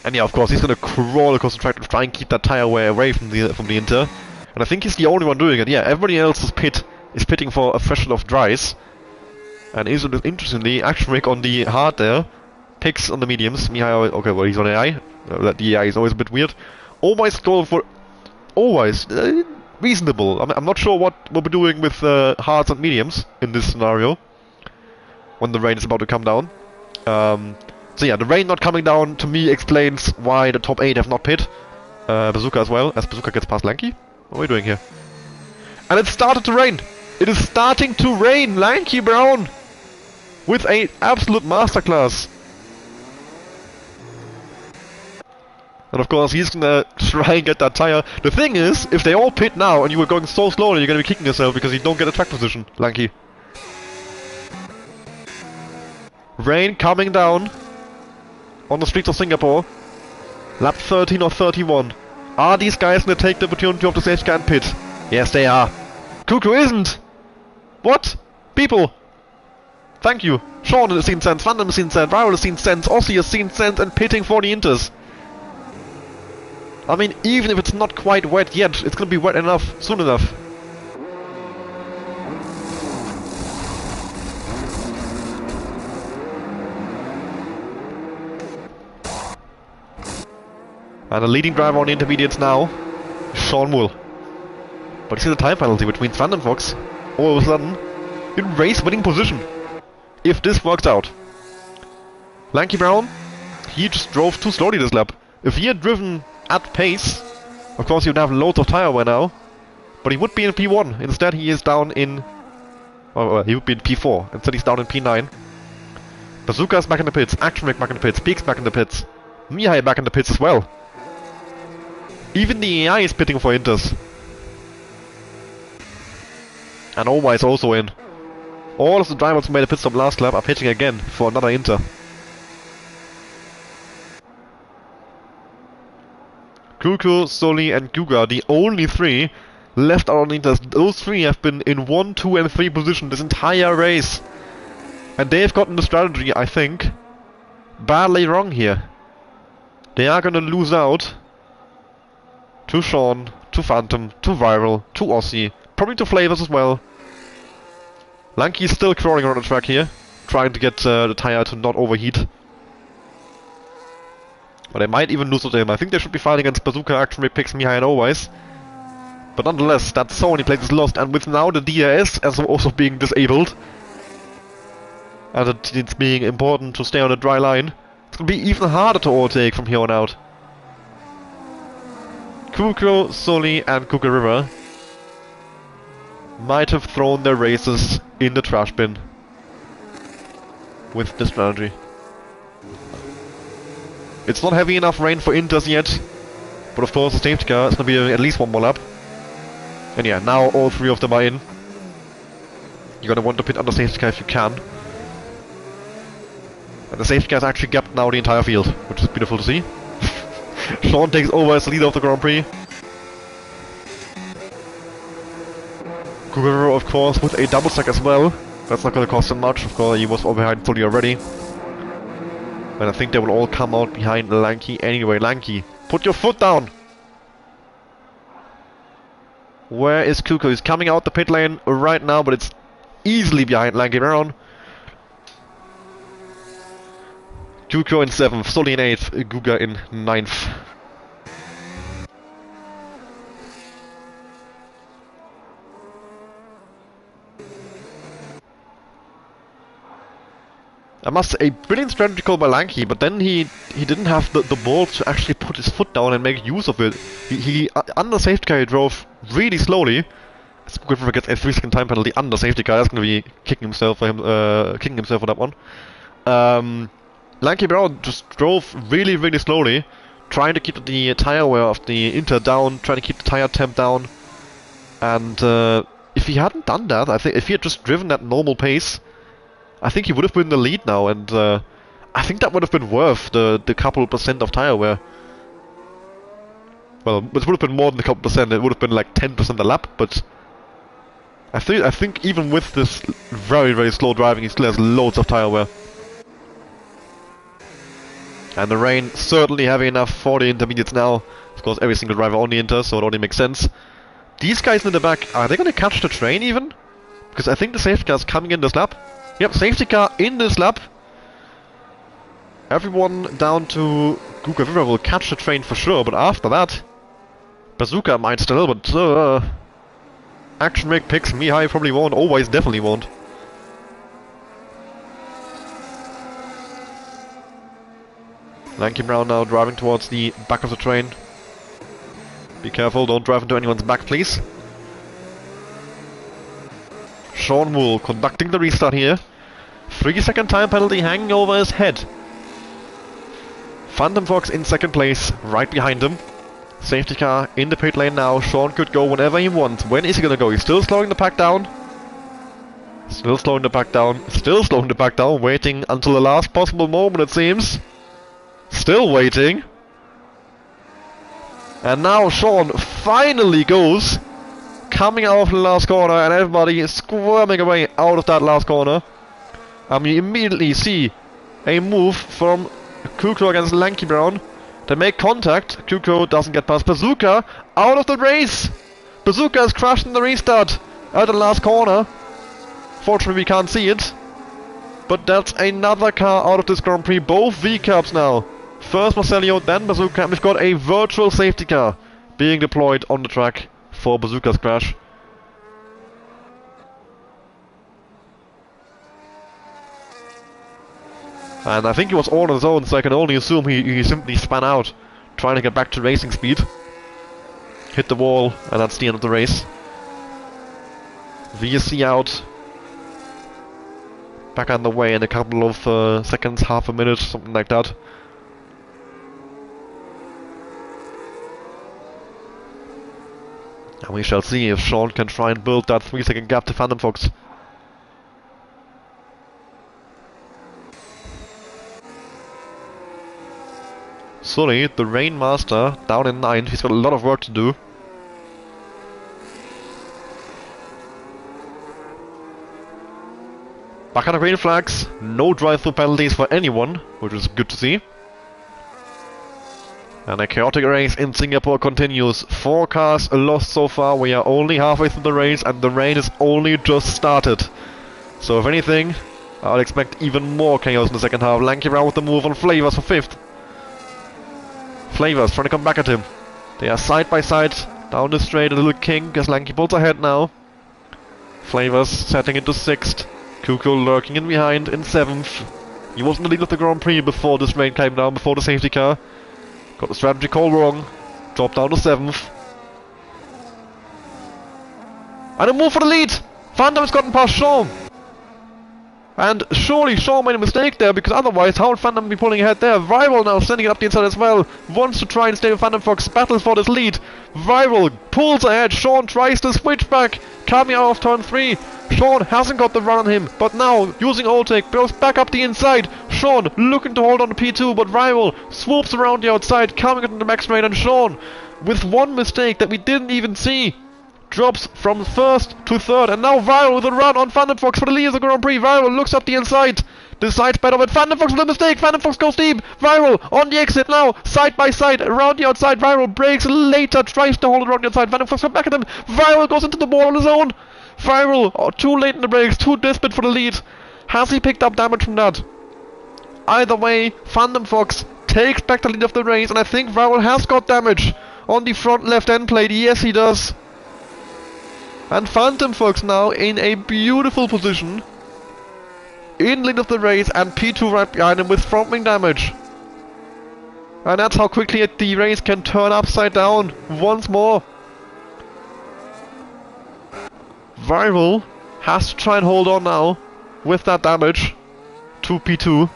And yeah, of course, he's gonna crawl across the track to try and keep that tire wear away from the Inter. And I think he's the only one doing it. Yeah, everybody else is pitting for a freshen off dries. And interestingly, Action Rick on the hard there, picks on the mediums. Mihai, okay, well he's on AI. The AI is always a bit weird. Always going for always reasonable. I'm not sure what we'll be doing with hards and mediums in this scenario when the rain is about to come down. So yeah, the rain not coming down to me explains why the top 8 have not pit. Bazooka as well, as Bazooka gets past Lanky. What are we doing here? And it started to rain! It is starting to rain! Lanky Brown! With an absolute masterclass! And of course he's gonna try and get that tire. The thing is, if they all pit now and you were going so slowly, you're gonna be kicking yourself because you don't get a track position, Lanky. Rain coming down on the streets of Singapore. Lap 13 or 31. Are these guys gonna take the opportunity of the safety car and pit? Yes, they are. Cuckoo isn't! What? People! Thank you. Sean has seen sense, Van Damme has seen sense, Raul has seen sense, Aussie has seen sense, and pitting for the Inters. I mean, even if it's not quite wet yet, it's gonna be wet enough soon enough. And the leading driver on the intermediates now is Sean Wool. But you see the time penalty, which means Van Damme Fox, all of a sudden, in race winning position. If this works out. Lanky Brown, he just drove too slowly this lap. If he had driven at pace, of course he would have loads of tire wear now, but he would be in P1. Instead he is down in... Oh, he would be in P4. Instead he's down in P9. Bazooka is back in the pits, Action Rick back in the pits, Peaks back in the pits, Mihai back in the pits as well. Even the AI is pitting for Inters. And Oma is also in. All of the drivers who made a pit stop last lap are pitting again for another Inter. Kuku, Soli and Guga, the only 3 left out on Inters. Those 3 have been in 1, 2 and 3 position this entire race. And they've gotten the strategy, I think, badly wrong here. They are gonna lose out to Sean, to Phantom, to Viral, to Aussie, probably to Flavors as well. Lanky's still crawling around the track here, trying to get the tire to not overheat. But they might even lose to him. I think they should be fighting against Bazooka, Action Ray, Picks, Mihai and Always. But nonetheless, that's so many places lost, and with now the DRS as also being disabled, and it's being important to stay on a dry line, it's gonna be even harder to overtake from here on out. Kuko, Soli and Kuka River might have thrown their races in the trash bin with this strategy. It's not heavy enough rain for Inters yet, but of course the safety car is going to be doing at least one more lap. And yeah, now all 3 of them are in. You're going to want to pit under safety car if you can. And the safety car is actually gapped now the entire field, which is beautiful to see. Sean takes over as leader of the Grand Prix. Kuguro, of course, with a double stack as well. That's not going to cost him much, of course, he was all behind fully already. And I think they will all come out behind Lanky anyway. Lanky, put your foot down! Where is Kuko? He's coming out the pit lane right now, but it's easily behind Lanky Brown. Kuko in 7th, Soli in 8th, Guga in 9th. I must say, a brilliant strategy call by Lanky, but then he didn't have the balls to actually put his foot down and make use of it. He under safety car, he drove really slowly. Squidward gets a 3-second time penalty under safety car. That's going to be kicking himself for that one. Lanky Brown just drove really, really slowly, trying to keep the tire wear of the Inter down, trying to keep the tire temp down. And if he hadn't done that, I think if he had just driven at normal pace, I think he would have been in the lead now, and I think that would have been worth the couple percent of tire wear. Well, it would have been more than a couple percent. It would have been like 10% a lap, but I think even with this very, very slow driving, he still has loads of tire wear. And the rain certainly heavy enough for the intermediates now. Of course, every single driver on the Inter, so it only makes sense. These guys in the back, are they going to catch the train even? Because I think the safety car is coming in this lap. Yep, safety car in this lap. Everyone down to Guga River will catch the train for sure, but after that, Bazooka might still, but Action Rig picks Mihai probably won't. Always definitely won't. Lanky Brown now driving towards the back of the train. Be careful, don't drive into anyone's back, please. Sean Wool conducting the restart here. 3-second time penalty hanging over his head. Phantom Fox in second place, right behind him. Safety car in the pit lane now. Sean could go whenever he wants. When is he gonna go? He's still slowing the pack down. Still slowing the pack down. Still slowing the pack down. Waiting until the last possible moment, it seems. Still waiting. And now Sean finally goes. Coming out of the last corner, and everybody is squirming away out of that last corner. And we immediately see a move from Kukro against Lanky Brown. They make contact. Kukro doesn't get past Bazooka. Out of the race! Bazooka has crashed in the restart at the last corner. Fortunately we can't see it. But that's another car out of this Grand Prix. Both V-Cabs now. First Marcelio, then Bazooka, and we've got a virtual safety car being deployed on the track for Bazooka's crash. And I think he was all on his own, so I can only assume he simply spun out, trying to get back to racing speed. Hit the wall, and that's the end of the race. VSC out. Back on the way in a couple of seconds, half a minute, something like that. And we shall see if Sean can try and build that 3-second gap to Phantom Fox. Sully, the Rainmaster, down in 9th. He's got a lot of work to do. Back on the green flags. No drive-through penalties for anyone, which is good to see. And a chaotic race in Singapore continues. 4 cars lost so far. We are only halfway through the race and the rain is only just started. So if anything, I'll expect even more chaos in the second half. Lanky Brown with the move on Flavors for 5th. Flavors trying to come back at him. They are side by side down the straight. A little kink as Lanky pulls ahead now. Flavors setting into 6th. Kukro lurking in behind in 7th. He was in the lead of the Grand Prix before this rain came down, before the safety car. Got the strategy call wrong. Dropped down to 7th. And a move for the lead! Phantom has gotten past Sean. And surely Sean made a mistake there, because otherwise how would Phantom be pulling ahead there? Rival now sending it up the inside as well. Wants to try and stay with Phantom Fox. Battles for this lead. Rival pulls ahead. Sean tries to switch back. Coming out of turn 3. Sean hasn't got the run on him, but now, using overtake, goes back up the inside. Sean looking to hold on to P2, but Rival swoops around the outside, coming into the max straight, and Sean, with one mistake that we didn't even see, drops from 1st to 3rd, and now Rival with a run on Phantom Fox for the lead of the Grand Prix. Rival looks up the inside, decides better, but Phantom Fox with a mistake. Phantom Fox goes deep. Rival on the exit now, side by side, around the outside. Rival breaks later, tries to hold it around the outside. Phantom Fox comes back at him. Rival goes into the wall on his own. Viral, too late in the brakes, too desperate for the lead. Has he picked up damage from that? Either way, Phantom Fox takes back the lead of the race, and I think Viral has got damage on the front left end plate. Yes, he does. And Phantom Fox now in a beautiful position, in lead of the race, and P2 right behind him with front wing damage. And that's how quickly the race can turn upside down once more. Viral has to try and hold on now with that damage to P2.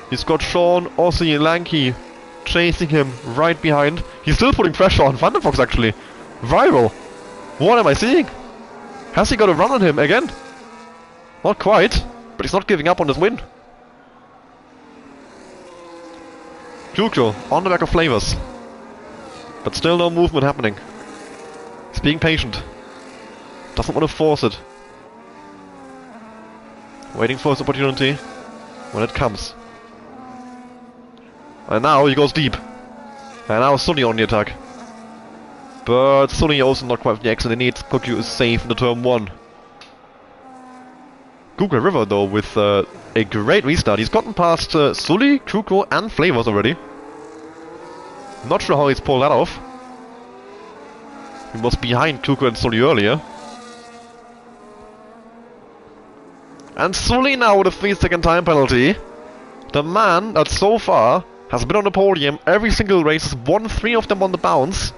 He's got Sean, Aussie, and Lanky chasing him right behind. He's still putting pressure on Phantom Fox actually. Viral, what am I seeing? Has he got a run on him again? Not quite, but he's not giving up on this win. Kukro on the back of Flavors, but still no movement happening. He's being patient. Doesn't want to force it. Waiting for his opportunity when it comes. And now he goes deep. And now Sunny on the attack. But Sunny also not quite the exit he needs. Kokyu is safe in the turn 1. Google River though with a great restart. He's gotten past Sully, Kukro and Flavors already. Not sure how he's pulled that off. He was behind Kuko and Sully earlier. And Sully now with a 3-second time penalty. The man that so far has been on the podium every single race, has won 3 of them on the bounce.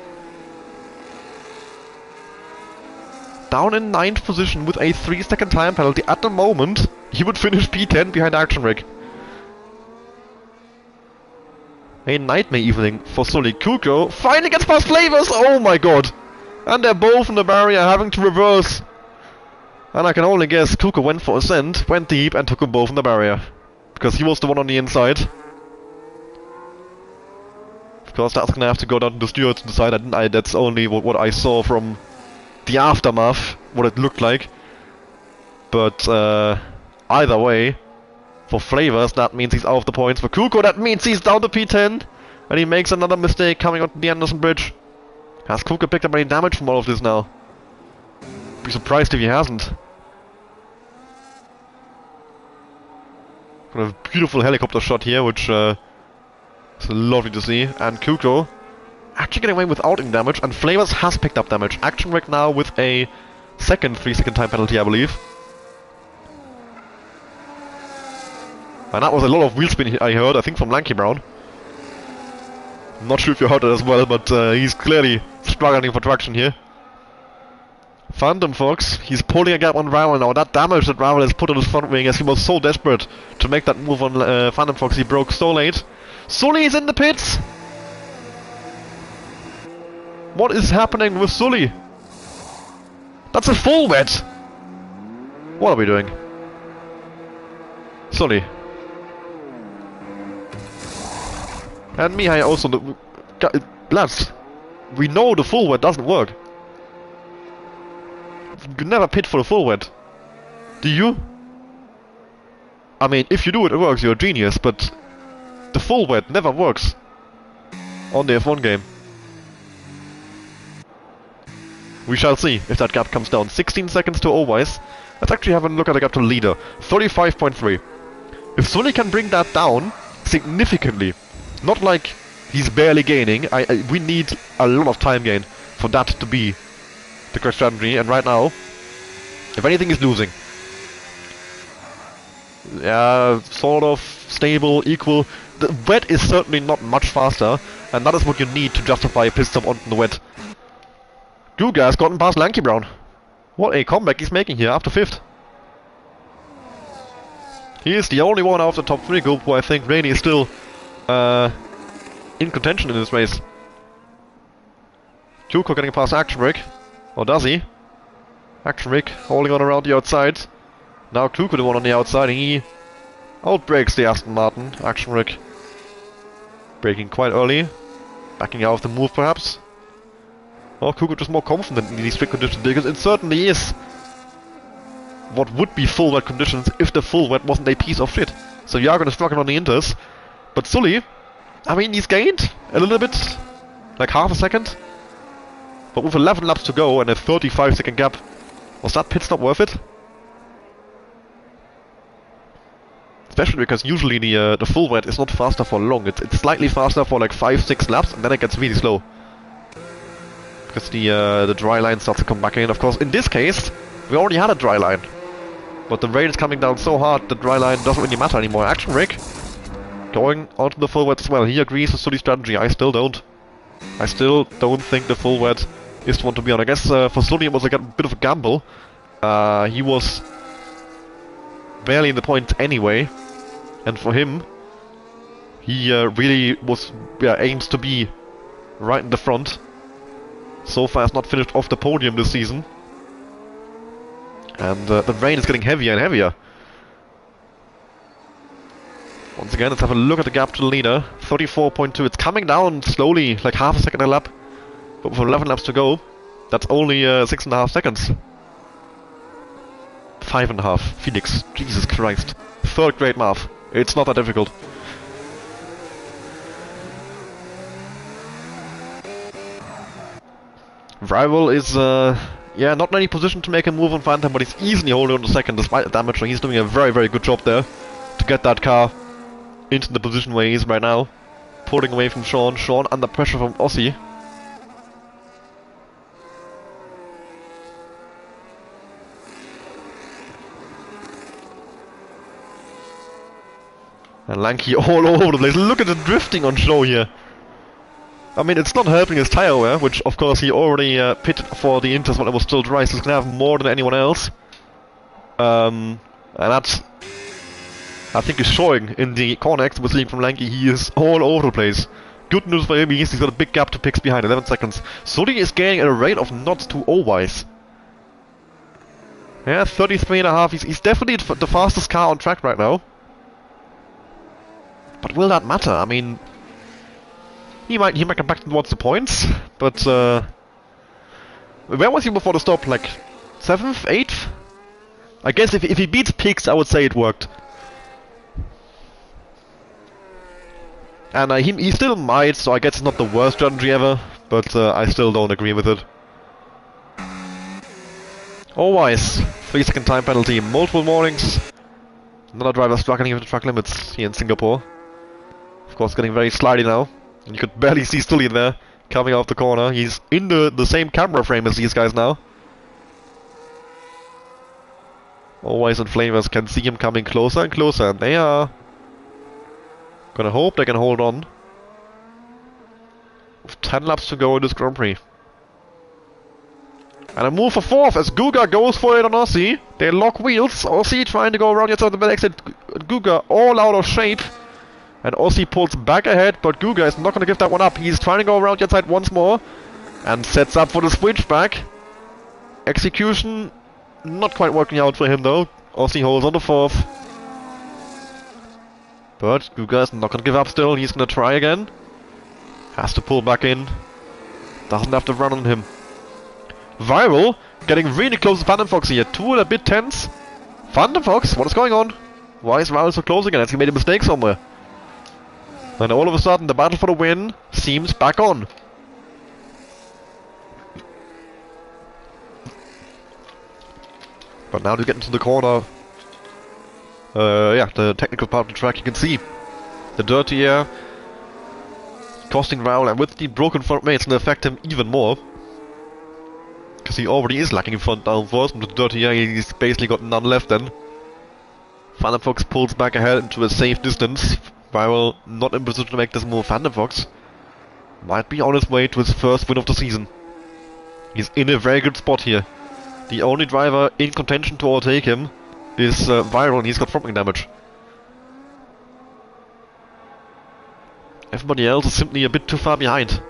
Down in 9th position with a 3-second time penalty. At the moment, he would finish P10 behind Action Rick. A nightmare evening for Sully. Kuko finally gets past Flavors! Oh my god! And they're both in the barrier having to reverse. And I can only guess Kuko went for ascent, went deep and took them both in the barrier. Because he was the one on the inside. Of course that's gonna have to go down to the stewards to decide. That's only what I saw from the aftermath, what it looked like. But either way, for Flavors that means he's out of the points. For Kuko that means he's down to P10. And he makes another mistake coming onto the Anderson Bridge. Has Kuko picked up any damage from all of this now? Be surprised if he hasn't. Got a beautiful helicopter shot here, which is lovely to see. And Kuko actually getting away without any damage, and Flavors has picked up damage. Action Rick now with a second 3-second time penalty, I believe. And that was a lot of wheel spin I heard, I think from Lanky Brown. I'm not sure if you heard it as well, but he's clearly struggling for traction here. Phantom Fox, he's pulling a gap on Ravel now. That damage that Ravel has put on his front wing as he was so desperate to make that move on Phantom Fox, he broke so late. Sully is in the pits! What is happening with Sully? That's a full wet! What are we doing? Sully. And Mihai also... lads, we know the full wet doesn't work. You never pit for the full wet. Do you? I mean, if you do it, it works, you're a genius, but... the full wet never works on the F1 game. We shall see if that gap comes down. 16 seconds to Owais. Let's actually have a look at the gap to the leader. 35.3. If Sully can bring that down significantly, not like he's barely gaining, we need a lot of time gain for that to be the correct strategy, and right now, if anything, is losing. Yeah, sort of stable, equal. The wet is certainly not much faster, and that is what you need to justify a pit stop on the wet. Guga has gotten past Lanky Brown. What a comeback he's making here after 5th. He is the only one out of the top 3 group who I think really is still in contention in this race. Kuko getting past Action Rick. Or does he? Action Rick holding on around the outside. Now Kuko the one on the outside, and he outbreaks the Aston Martin. Action Rick braking quite early. Backing out of the move perhaps. Or Kuko just more confident in these strict conditions, because it certainly is what would be full wet conditions if the full wet wasn't a piece of shit. So you are going to struggle on the inters. But Sully, I mean, he's gained a little bit, like half a second. But with 11 laps to go and a 35-second gap, was that pit stop worth it? Especially because usually the full wet is not faster for long. It's slightly faster for like 5-6 laps, and then it gets really slow. Because the dry line starts to come back in. Of course, in this case, we already had a dry line. But the rain is coming down so hard, the dry line doesn't really matter anymore. Action Rick going onto the full wet as well. He agrees with Sully's strategy. I still don't. I still don't think the full wet is the one to be on. I guess for Sully it was like a bit of a gamble. He was barely in the point anyway. And for him, he really was aims to be right in the front. So far has not finished off the podium this season. And the rain is getting heavier and heavier. Once again, let's have a look at the gap to the leader. 34.2. It's coming down slowly, like half a second a lap. But with 11 laps to go, that's only 6.5 seconds. 5.5. Felix. Jesus Christ. 3rd grade math. It's not that difficult. Rival is, yeah, not in any position to make a move on Phantom, but he's easily holding on to second despite the damage, so he's doing a very, very good job there to get that car into the position where he is right now. Pulling away from Sean. Sean under pressure from Ossie. And Lanky all over the place. Look at the drifting on show here. I mean, it's not helping his tire wear, which of course he already pitted for the Inters when it was still dry, so he's gonna have more than anyone else. And that's, I think, is showing in the corner exit we're seeing from Lanky. He is all over the place. Good news for him, he's got a big gap to Pix behind, 11 seconds. Sully is gaining at a rate of knots to Owise. Yeah, 33.5. He's definitely the fastest car on track right now. But will that matter? I mean, he might come back towards the points, but where was he before the stop? Like 7th, 8th? I guess if he beats Pix, I would say it worked. And he still might, so I guess it's not the worst strategy ever, but I still don't agree with it. Owise, 3-second time penalty, multiple warnings. Another driver struggling with the track limits here in Singapore. Of course, getting very slidey now. And you could barely see Sully there, coming off the corner. He's in the same camera frame as these guys now. Owise and Flavors can see him coming closer and closer, and they are gonna hope they can hold on. With 10 laps to go in this Grand Prix. And a move for 4th as Guga goes for it on Aussie. They lock wheels. Aussie trying to go around the outside the exit. Guga all out of shape. And Aussie pulls back ahead, but Guga is not going to give that one up. He's trying to go around the outside once more. And sets up for the switchback. Execution not quite working out for him though. Aussie holds on to 4th. But Guga is not going to give up still. He's going to try again. Has to pull back in. Doesn't have to run on him. Viral getting really close to Phantom Fox here. 2 and a bit tense. Phantom Fox, what is going on? Why is Viral so close again? Has he made a mistake somewhere? And all of a sudden the battle for the win seems back on. But now to get into the corner. Yeah, the technical part of the track, you can see the dirty air costing Viral, and with the broken front main it's going to affect him even more. Because he already is lacking front downforce, and with the dirty air he's basically got none left then. Phantom Fox pulls back ahead into a safe distance. Viral not in position to make this move. Phantom Fox might be on his way to his first win of the season. He's in a very good spot here. The only driver in contention to overtake him is Viral, and he's got front wing damage. Everybody else is simply a bit too far behind.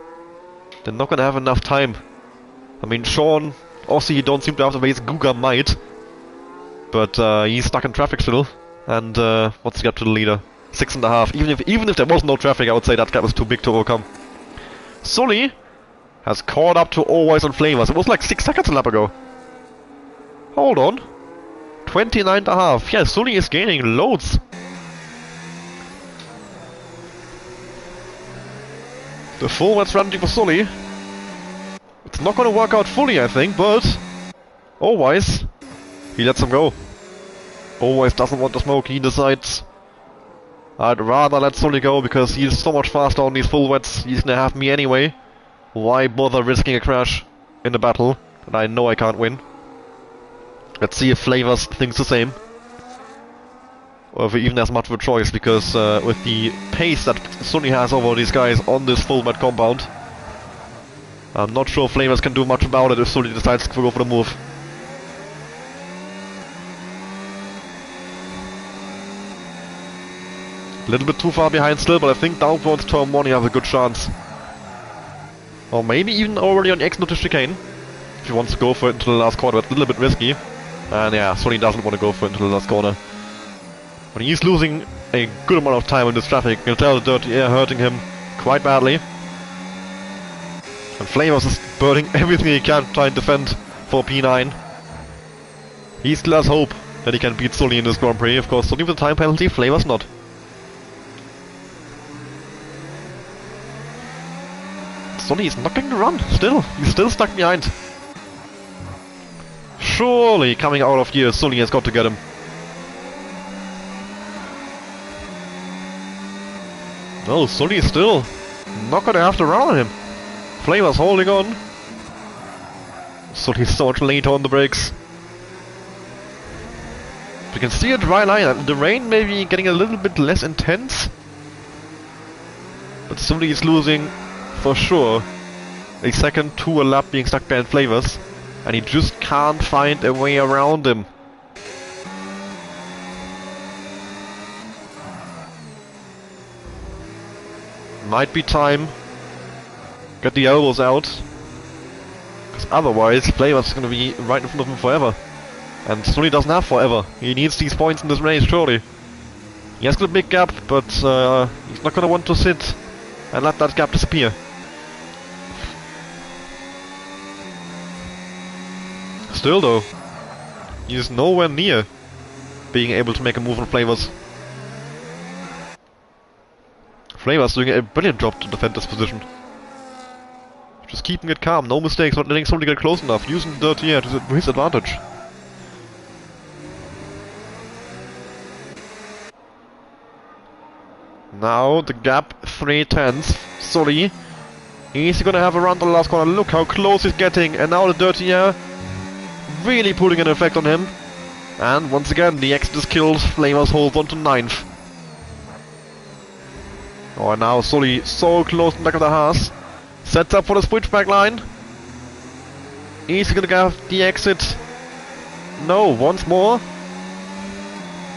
They're not gonna have enough time. I mean, Sean, Aussie don't seem to have the ways. Guga might. But he's stuck in traffic still. And what's the gap to the leader? 6.5. Even if there was no traffic, I would say that gap was too big to overcome. Sully has caught up to Owise and Flavors. It was like 6 seconds a lap ago. Hold on. 29.5. Yeah, Sully is gaining loads. The full wet strategy for Sully. It's not gonna work out fully, I think, but Owise, he lets him go. Owise doesn't want the smoke. He decides, I'd rather let Sully go because he's so much faster on these full wets. He's gonna have me anyway. Why bother risking a crash in the battle that I know I can't win? Let's see if Flavors thinks the same. Or if he even has much of a choice, because with the pace that Sully has over these guys on this full wet compound, I'm not sure Flavors can do much about it if Sully decides to go for the move. A little bit too far behind still, but I think down towards turn 1 he has a good chance. Or maybe even already on the exit to chicane. If he wants to go for it into the last corner, but a little bit risky. And yeah, Sully doesn't want to go for it into the last corner. But he's losing a good amount of time in this traffic. You can tell the dirty air hurting him quite badly. And Flavors is burning everything he can to try and defend for P9. He still has hope that he can beat Sully in this Grand Prix. Of course, Sully with the time penalty, Flavors not. Sully is not getting the run, still. He's still stuck behind. Surely, coming out of here, Sully has got to get him. No, Sully is still not gonna have to run on him. Flavors holding on. Sully's so much late on the brakes. We can see a dry line. The rain may be getting a little bit less intense. But somebody is losing, for sure, a second to a lap being stuck behind Flavors. And he just can't find a way around him. Might be time. Get the elbows out. Because otherwise, Flavors is going to be right in front of him forever. And Sully doesn't have forever. He needs these points in this race, surely. He has got a big gap, but he's not going to want to sit and let that gap disappear. Still though, he is nowhere near being able to make a move on Flavors. Flavors doing a brilliant job to defend this position. Just keeping it calm, no mistakes, not letting somebody get close enough, using the dirty air to his advantage. Now the gap 3/10. Sully. Is he gonna have a run to the last corner? Look how close he's getting, and now the dirty air really putting an effect on him. And once again the exit is killed. Flavors holds on to 9th. Oh, and now Sully so close to the back of the Haas. Sets up for the switchback line. Is he gonna get the exit? No, once more.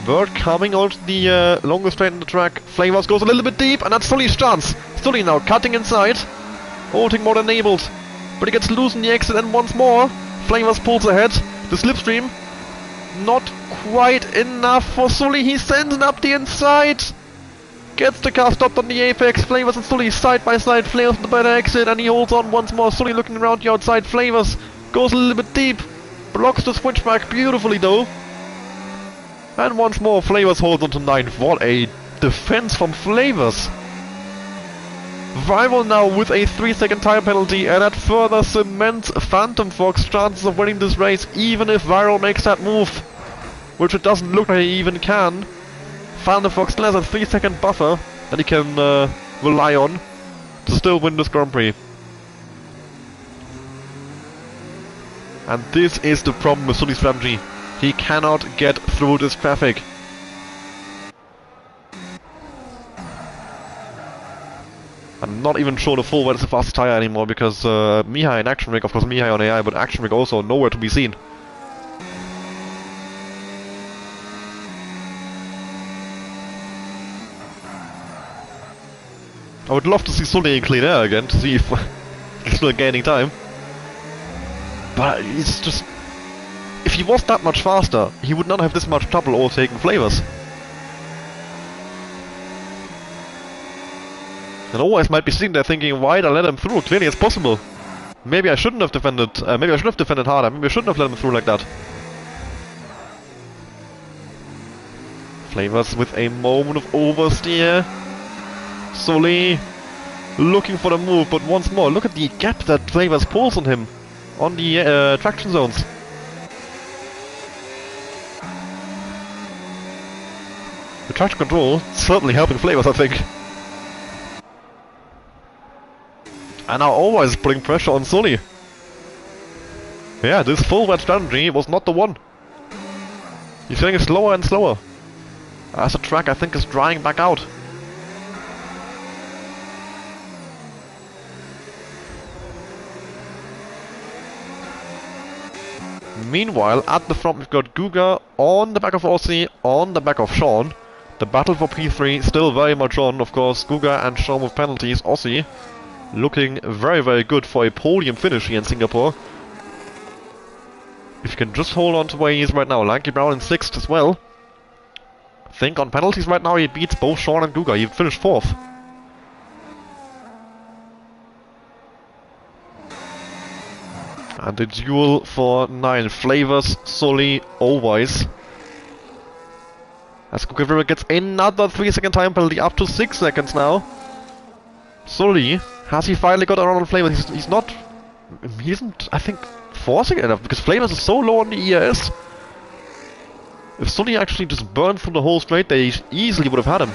Bird coming onto the longest straight in the track. Flavors goes a little bit deep, and that's Sully's chance. Sully now cutting inside. Holding more than enabled. But he gets loose in the exit, and once more, Flavors pulls ahead. The slipstream. Not quite enough for Sully. He sends it up the inside. Gets the car stopped on the apex. Flavors and Sully side by side. Flavors on the better exit, and he holds on once more. Sully looking around the outside. Flavors goes a little bit deep. Blocks the switchback beautifully though. And once more, Flavors holds on to 9th. What a defense from Flavors. Viral now with a 3-second time penalty, and that further cements Phantom Fox's chances of winning this race, even if Viral makes that move. Which it doesn't look like he even can. Phantom Fox still has a 3-second buffer that he can rely on to still win this Grand Prix. And this is the problem with Sully's strategy. He cannot get through this traffic. I'm not even sure the full wet is the fastest tire anymore because Mihai and Action Rig, of course Mihai on AI, but Action Rig also nowhere to be seen. I would love to see Sully in clean air again to see if he's still gaining time. But it's just... if he was that much faster, he would not have this much trouble overtaking Flavors. And always might be sitting there thinking, why did I let him through? Clearly it's possible. Maybe I shouldn't have defended, harder, maybe I shouldn't have let him through like that. Flavors with a moment of oversteer. Sully looking for the move, but once more, look at the gap that Flavors pulls on him on the traction zones. The traction control certainly helping Flavors, I think. And now always putting pressure on Sully. Yeah, this full wet strategy was not the one. He's getting slower and slower. As the track, I think, is drying back out. Meanwhile, at the front we've got Guga on the back of Aussie, on the back of Sean. The battle for P3 still very much on, of course. Guga and Sean with penalties. Aussie looking very, very good for a podium finish here in Singapore. If you can just hold on to where he is right now. Lanky Brown in 6th as well. I think on penalties right now he beats both Sean and Guga. He finished 4th. And the duel for 9. Flavors, Sully, Always. As Guga gets another 3-second time penalty, up to 6 seconds now. Sully, has he finally got around on Flavors? He isn't, I think, forcing it enough, because Flavors is so low on the ERS. If Sully actually just burned through the whole straight, they easily would have had him.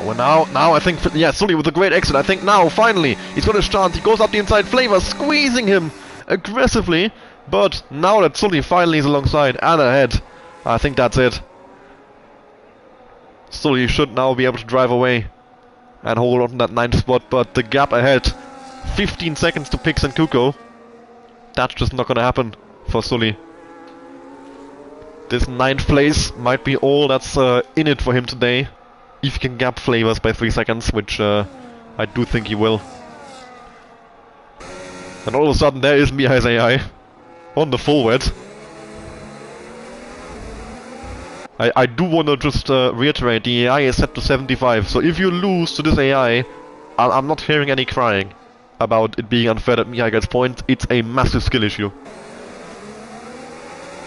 Oh, and now I think, yeah, Sully with a great exit. I think now, finally, he's got his chance. He goes up the inside. Flavors squeezing him aggressively, but now that Sully finally is alongside and ahead, I think that's it. Sully should now be able to drive away and hold on to that 9th spot, but the gap ahead, 15 seconds to Pix and Kuko, that's just not gonna happen for Sully. This 9th place might be all that's in it for him today, if he can gap Flavors by 3 seconds, which I do think he will. And all of a sudden there is Mihai's AI on the full wet. I do want to just reiterate, the AI is set to 75, so if you lose to this AI, I'm not hearing any crying about it being unfair that Mihai gets points. It's a massive skill issue.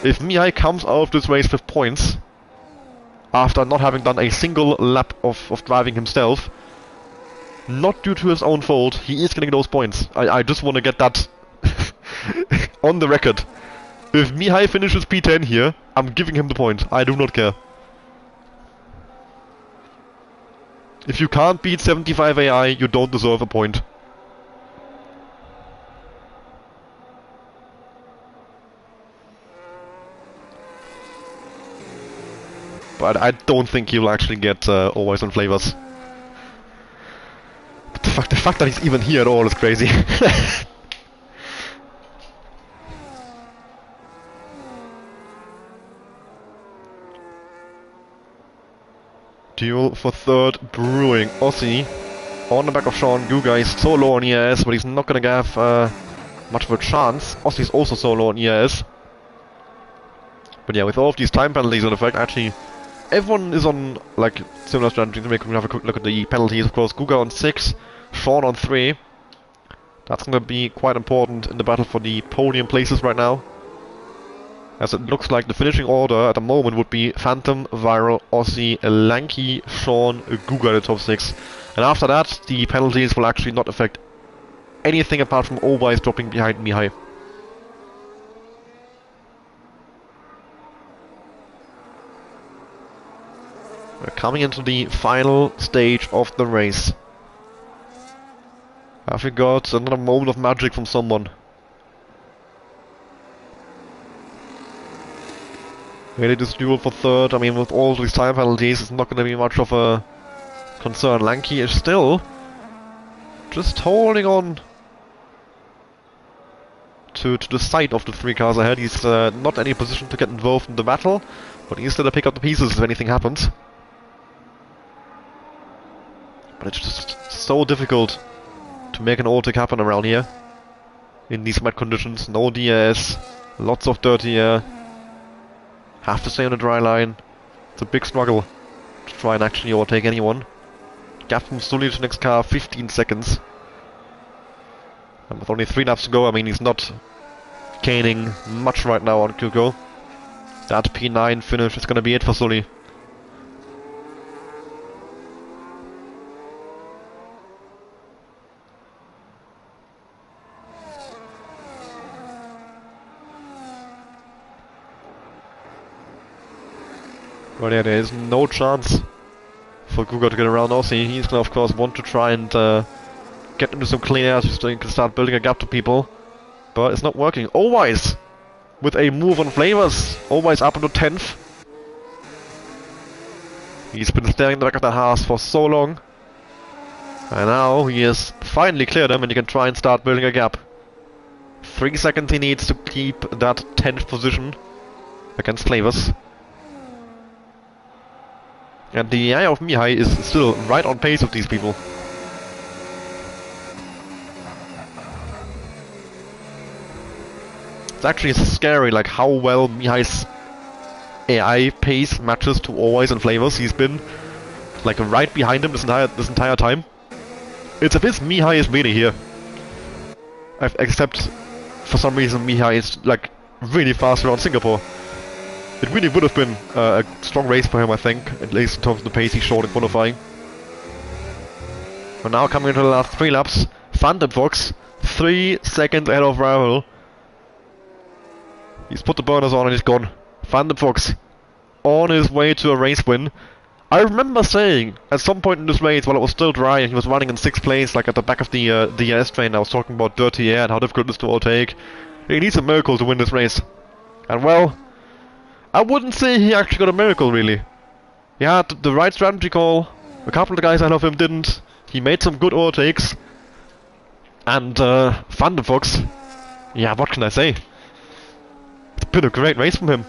If Mihai comes out of this race with points, after not having done a single lap of driving himself, not due to his own fault, he is getting those points. I just want to get that on the record. If Mihai finishes P10 here, I'm giving him the point. I do not care. If you can't beat 75 AI, you don't deserve a point. But I don't think he'll actually get Always on Flavors. But the fact that he's even here at all is crazy. Duel for 3rd, Brewing. Aussie on the back of Sean. Guga is so low on EAS, but he's not gonna have much of a chance. Aussie's also so low on EAS. But yeah, with all of these time penalties in effect, actually, everyone is on like similar strategies. We can have a quick look at the penalties. Of course, Guga on 6, Sean on 3. That's gonna be quite important in the battle for the podium places right now, as it looks like the finishing order at the moment would be Phantom, Viral, Aussie, Lanky, Sean, Guga in the top 6. And after that, the penalties will actually not affect anything apart from Always dropping behind Mihai. We're coming into the final stage of the race. Have we got another moment of magic from someone? Really, this duel for 3rd, I mean, with all these time penalties, it's not going to be much of a concern. Lanky is still just holding on to the side of the 3 cars ahead. He's not in any position to get involved in the battle, but he's still to pick up the pieces if anything happens. But it's just so difficult to make an overtake happen around here in these wet conditions. No DRS, lots of dirty air. Have to stay on the dry line. It's a big struggle to try and actually overtake anyone. Gap from Sully to the next car, 15 seconds. And with only 3 laps to go, I mean, he's not gaining much right now on Kuko. That P9 finish is gonna be it for Sully. But yeah, there is no chance for Guga to get around Aussie. He's gonna of course want to try and get into some clean air so he can start building a gap to people. But it's not working. Always with a move on Flavors. Always up into 10th. He's been staring in the back of the house for so long. And now he has finally cleared him and he can try and start building a gap. 3 seconds he needs to keep that 10th position against Flavors. And the AI of Mihai is still right on pace with these people. It's actually scary, like how well Mihai's AI pace matches to Always and Flavors. He's been like right behind him this entire time. It's as if Mihai is really here. Except for some reason Mihai is like really fast around Singapore. It really would have been a strong race for him, I think, at least in terms of the pace he showed in qualifying. We're now coming into the last 3 laps. Phantom Fox, 3 seconds ahead of Rival. He's put the burners on and he's gone. Phantom Fox on his way to a race win. I remember saying at some point in this race, while it was still dry and he was running in 6th place, like at the back of the S train, I was talking about dirty air and how difficult it is to overtake. He needs a miracle to win this race. And well, I wouldn't say he actually got a miracle, really. He had the right strategy call. A couple of the guys ahead of him didn't. He made some good overtakes. And Van der Fox, yeah, what can I say? It's been a great race from him.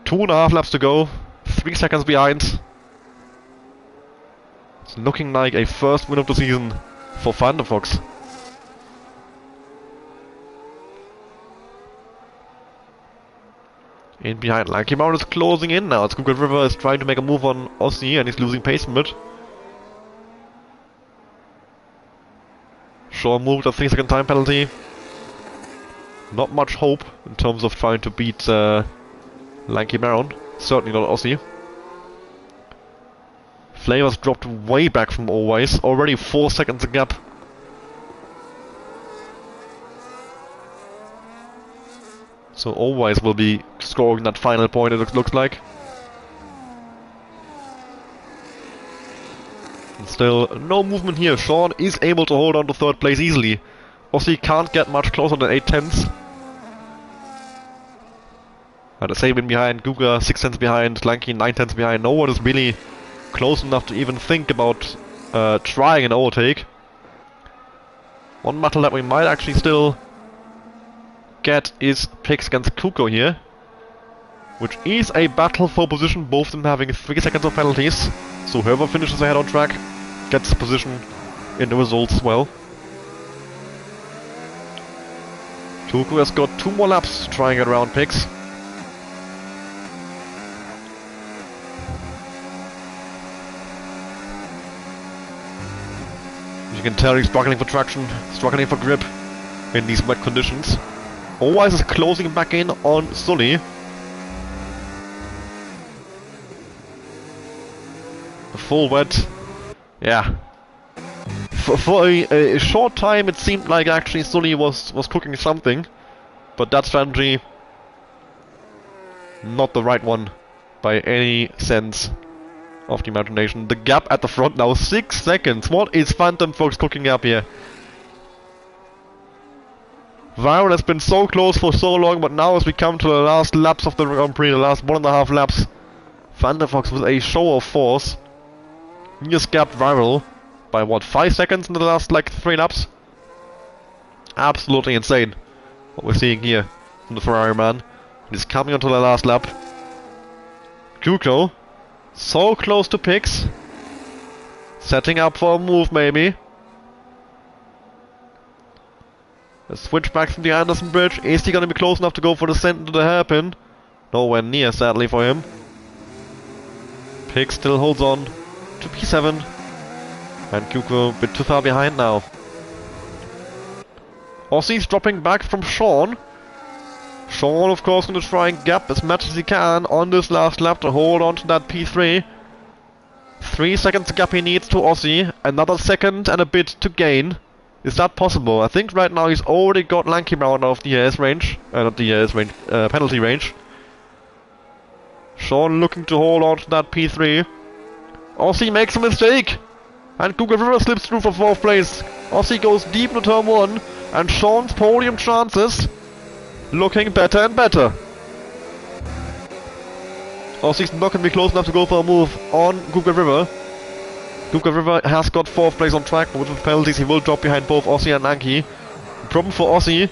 2.5 laps to go. 3 seconds behind. It's looking like a first win of the season for Van der Fox. In behind, Lanky Mountain is closing in now. Google River is trying to make a move on Aussie and he's losing pace from it. Shaw moved a 3-second time penalty. Not much hope in terms of trying to beat Lanky Maron. Certainly not Aussie. Flavors dropped way back from Always. Already 4 seconds a gap. So Always will be scoring that final point, it looks like. And still, no movement here. Sean is able to hold on to third place easily. Aussie can't get much closer than 8/10. And the same in behind. Guga 6/10 behind. Lanky 9/10 behind. No one is really close enough to even think about trying an overtake. One battle that we might actually still get is Pix against Kuko here, which is a battle for position, both of them having 3 seconds of penalties. So whoever finishes ahead on track gets position in the results as well. Kuko has got 2 more laps to try and get around Pix. You can tell he's struggling for traction, struggling for grip in these wet conditions. Always is closing back in on Sully. The full wet. Yeah. For a short time it seemed like actually Sully was cooking something. But that strategy, not the right one by any sense of the imagination. The gap at the front now, 6 seconds. What is Phantom Fox cooking up here? Viral has been so close for so long, but now as we come to the last laps of the Grand Prix, the last 1.5 laps, Phantom Fox with a show of force. He just gapped Viral by what, 5 seconds in the last like 3 laps? Absolutely insane what we're seeing here from the Ferrari man. He's coming onto the last lap. Kuko, so close to Pix. Setting up for a move maybe. A switch back from the Anderson Bridge. Is he gonna be close enough to go for the descent into the hairpin? Nowhere near, sadly for him. Pix still holds on to P7. And Kuko a bit too far behind now. Aussie's dropping back from Sean. Sean, of course, going to try and gap as much as he can on this last lap to hold on to that P3. 3 seconds gap he needs to Aussie. Another second and a bit to gain. Is that possible? I think right now he's already got Lanky Brown off the ES range. Not the ES range, penalty range. Sean looking to hold on to that P3. Aussie makes a mistake! And Google River slips through for 4th place. Aussie goes deep into turn 1. And Sean's podium chances looking better and better. Aussie's not going to be close enough to go for a move on Google River. Google River has got 4th place on track, but with the penalties he will drop behind both Aussie and Lanky. Problem for Aussie,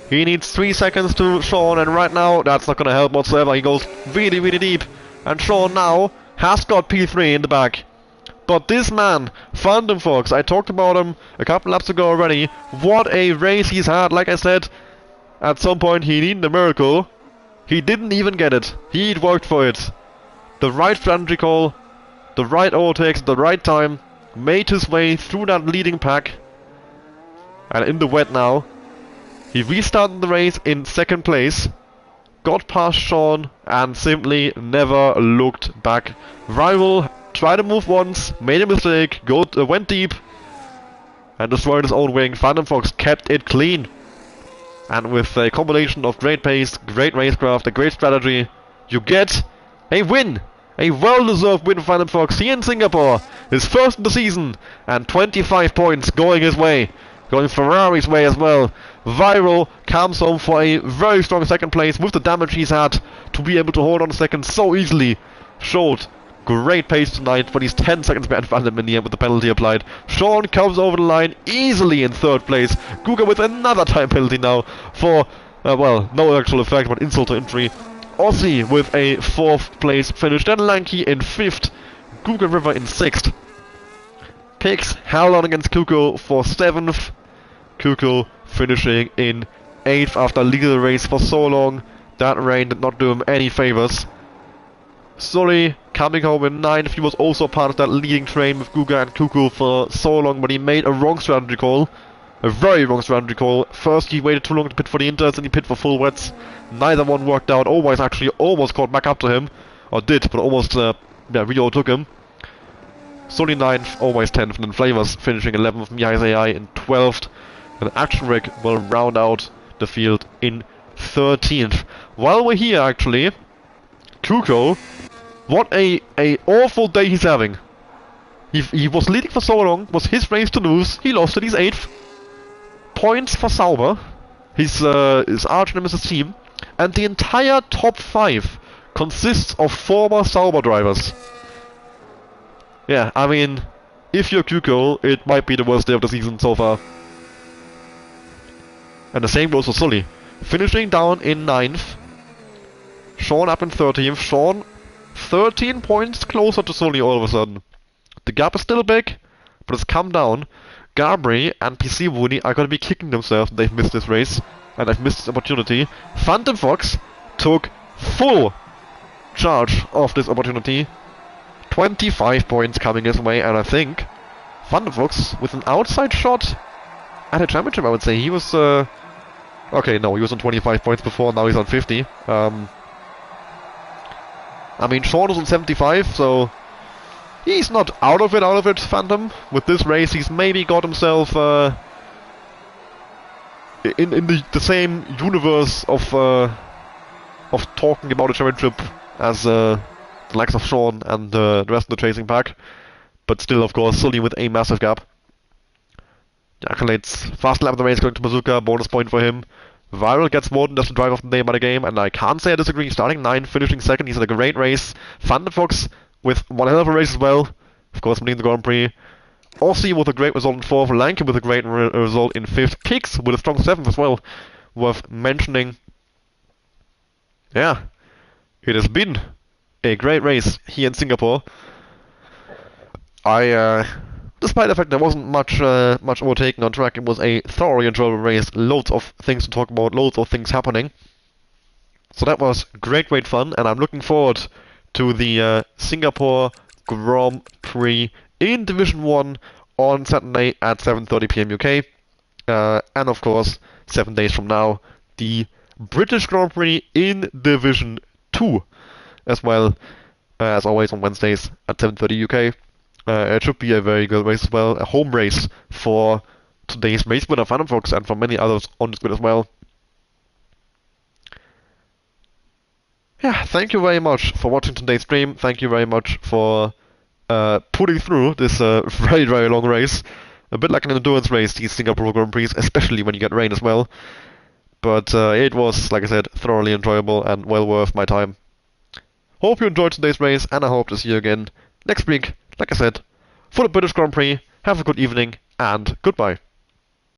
he needs 3 seconds to Sean, and right now that's not going to help whatsoever. He goes really, really deep. And Sean now has got P3 in the back. But this man, Phantom Fox, I talked about him a couple laps ago already. What a race he's had. Like I said, at some point he needed a miracle. He didn't even get it. He'd worked for it. The right strategy call, the right overtakes at the right time, made his way through that leading pack. And in the wet now, he restarted the race in 2nd place, got past Sean, and simply never looked back. Rival tried to move once, made a mistake, went deep, and destroyed his own wing. Phantom Fox kept it clean. And with a combination of great pace, great racecraft, a great strategy, you get a win! A well-deserved win for Phantom Fox here in Singapore. His first in the season, and 25 points going his way. going Ferrari's way as well. Viral comes home for a very strong second place with the damage he's had to be able to hold on a second so easily. Showed great pace tonight, but he's 10 seconds behind Phantom in the end with the penalty applied. Sean comes over the line easily in third place. Guga with another time penalty now for, well, no actual effect, but insult to injury. Aussie with a 4th place finish, then Lanky in 5th, Guga River in 6th. Picks held on against Kuko for 7th. Kuko finishing in 8th after leading the race for so long. That rain did not do him any favors. Sully coming home in 9th. He was also part of that leading train with Guga and Kuko for so long, but he made a wrong strategy call. A very wrong strategy call. First he waited too long to pit for the inters and he pit for full wets. Neither one worked out. Always actually almost caught back up to him. Or did, but almost Rio took him. Sully 9th, always 10th, and then Flavors finishing 11th, Mihai's AI in 12th. And Action Rig will round out the field in 13th. While we're here actually, Kuko, what a awful day he's having. He was leading for so long, was his race to lose, he lost it, he's 8th. Points for Sauber, his arch nemesis team, and the entire top 5 consists of former Sauber drivers. Yeah, I mean, if you're Kuko, it might be the worst day of the season so far. And the same goes for Sully. Finishing down in 9th. Sean up in 13th. Sean 13 points closer to Sully all of a sudden. The gap is still big, but it's come down. Gabri and PC Woody are going to be kicking themselves. They've missed this race, and they've missed this opportunity. Phantom Fox took full charge of this opportunity. 25 points coming his way, and I think Phantom Fox with an outside shot at a championship, I would say. He was, okay, no, he was on 25 points before, now he's on 50. I mean, Sean was on 75, so he's not out of it, Phantom. With this race, he's maybe got himself, in the same universe of talking about a championship as, the likes of Sean and the rest of the chasing pack. But still, of course, Sully with a massive gap. The accolades, fast lap of the race going to Bazooka, bonus point for him. Viral gets voted as the driver of the day by the game, and I can't say I disagree. Starting 9th, finishing 2nd, he's had a great race. Phantom Fox with one hell of a race as well. Of course, winning the Grand Prix. Aussie with a great result in 4th, Lanky with a great result in 5th. Kicks with a strong 7th as well, worth mentioning. Yeah, it has been a great race here in Singapore. Despite the fact there wasn't much overtaking on track, it was a thoroughly enjoyable race. Loads of things to talk about, loads of things happening. So that was great fun, and I'm looking forward to the Singapore Grand Prix in Division 1 on Saturday at 7:30 PM UK. And of course, 7 days from now, the British Grand Prix in Division 2. As well, as always on Wednesdays at 7:30 UK. It should be a very good race as well, a home race for today's race winner Phantom Fox and for many others on the grid as well. Yeah, thank you very much for watching today's stream. Thank you very much for putting through this very long race. A bit like an endurance race, these Singapore Grand Prix, especially when you get rain as well. But it was, like I said, thoroughly enjoyable and well worth my time. Hope you enjoyed today's race, and I hope to see you again next week, like I said, for the British Grand Prix. Have a good evening, and goodbye.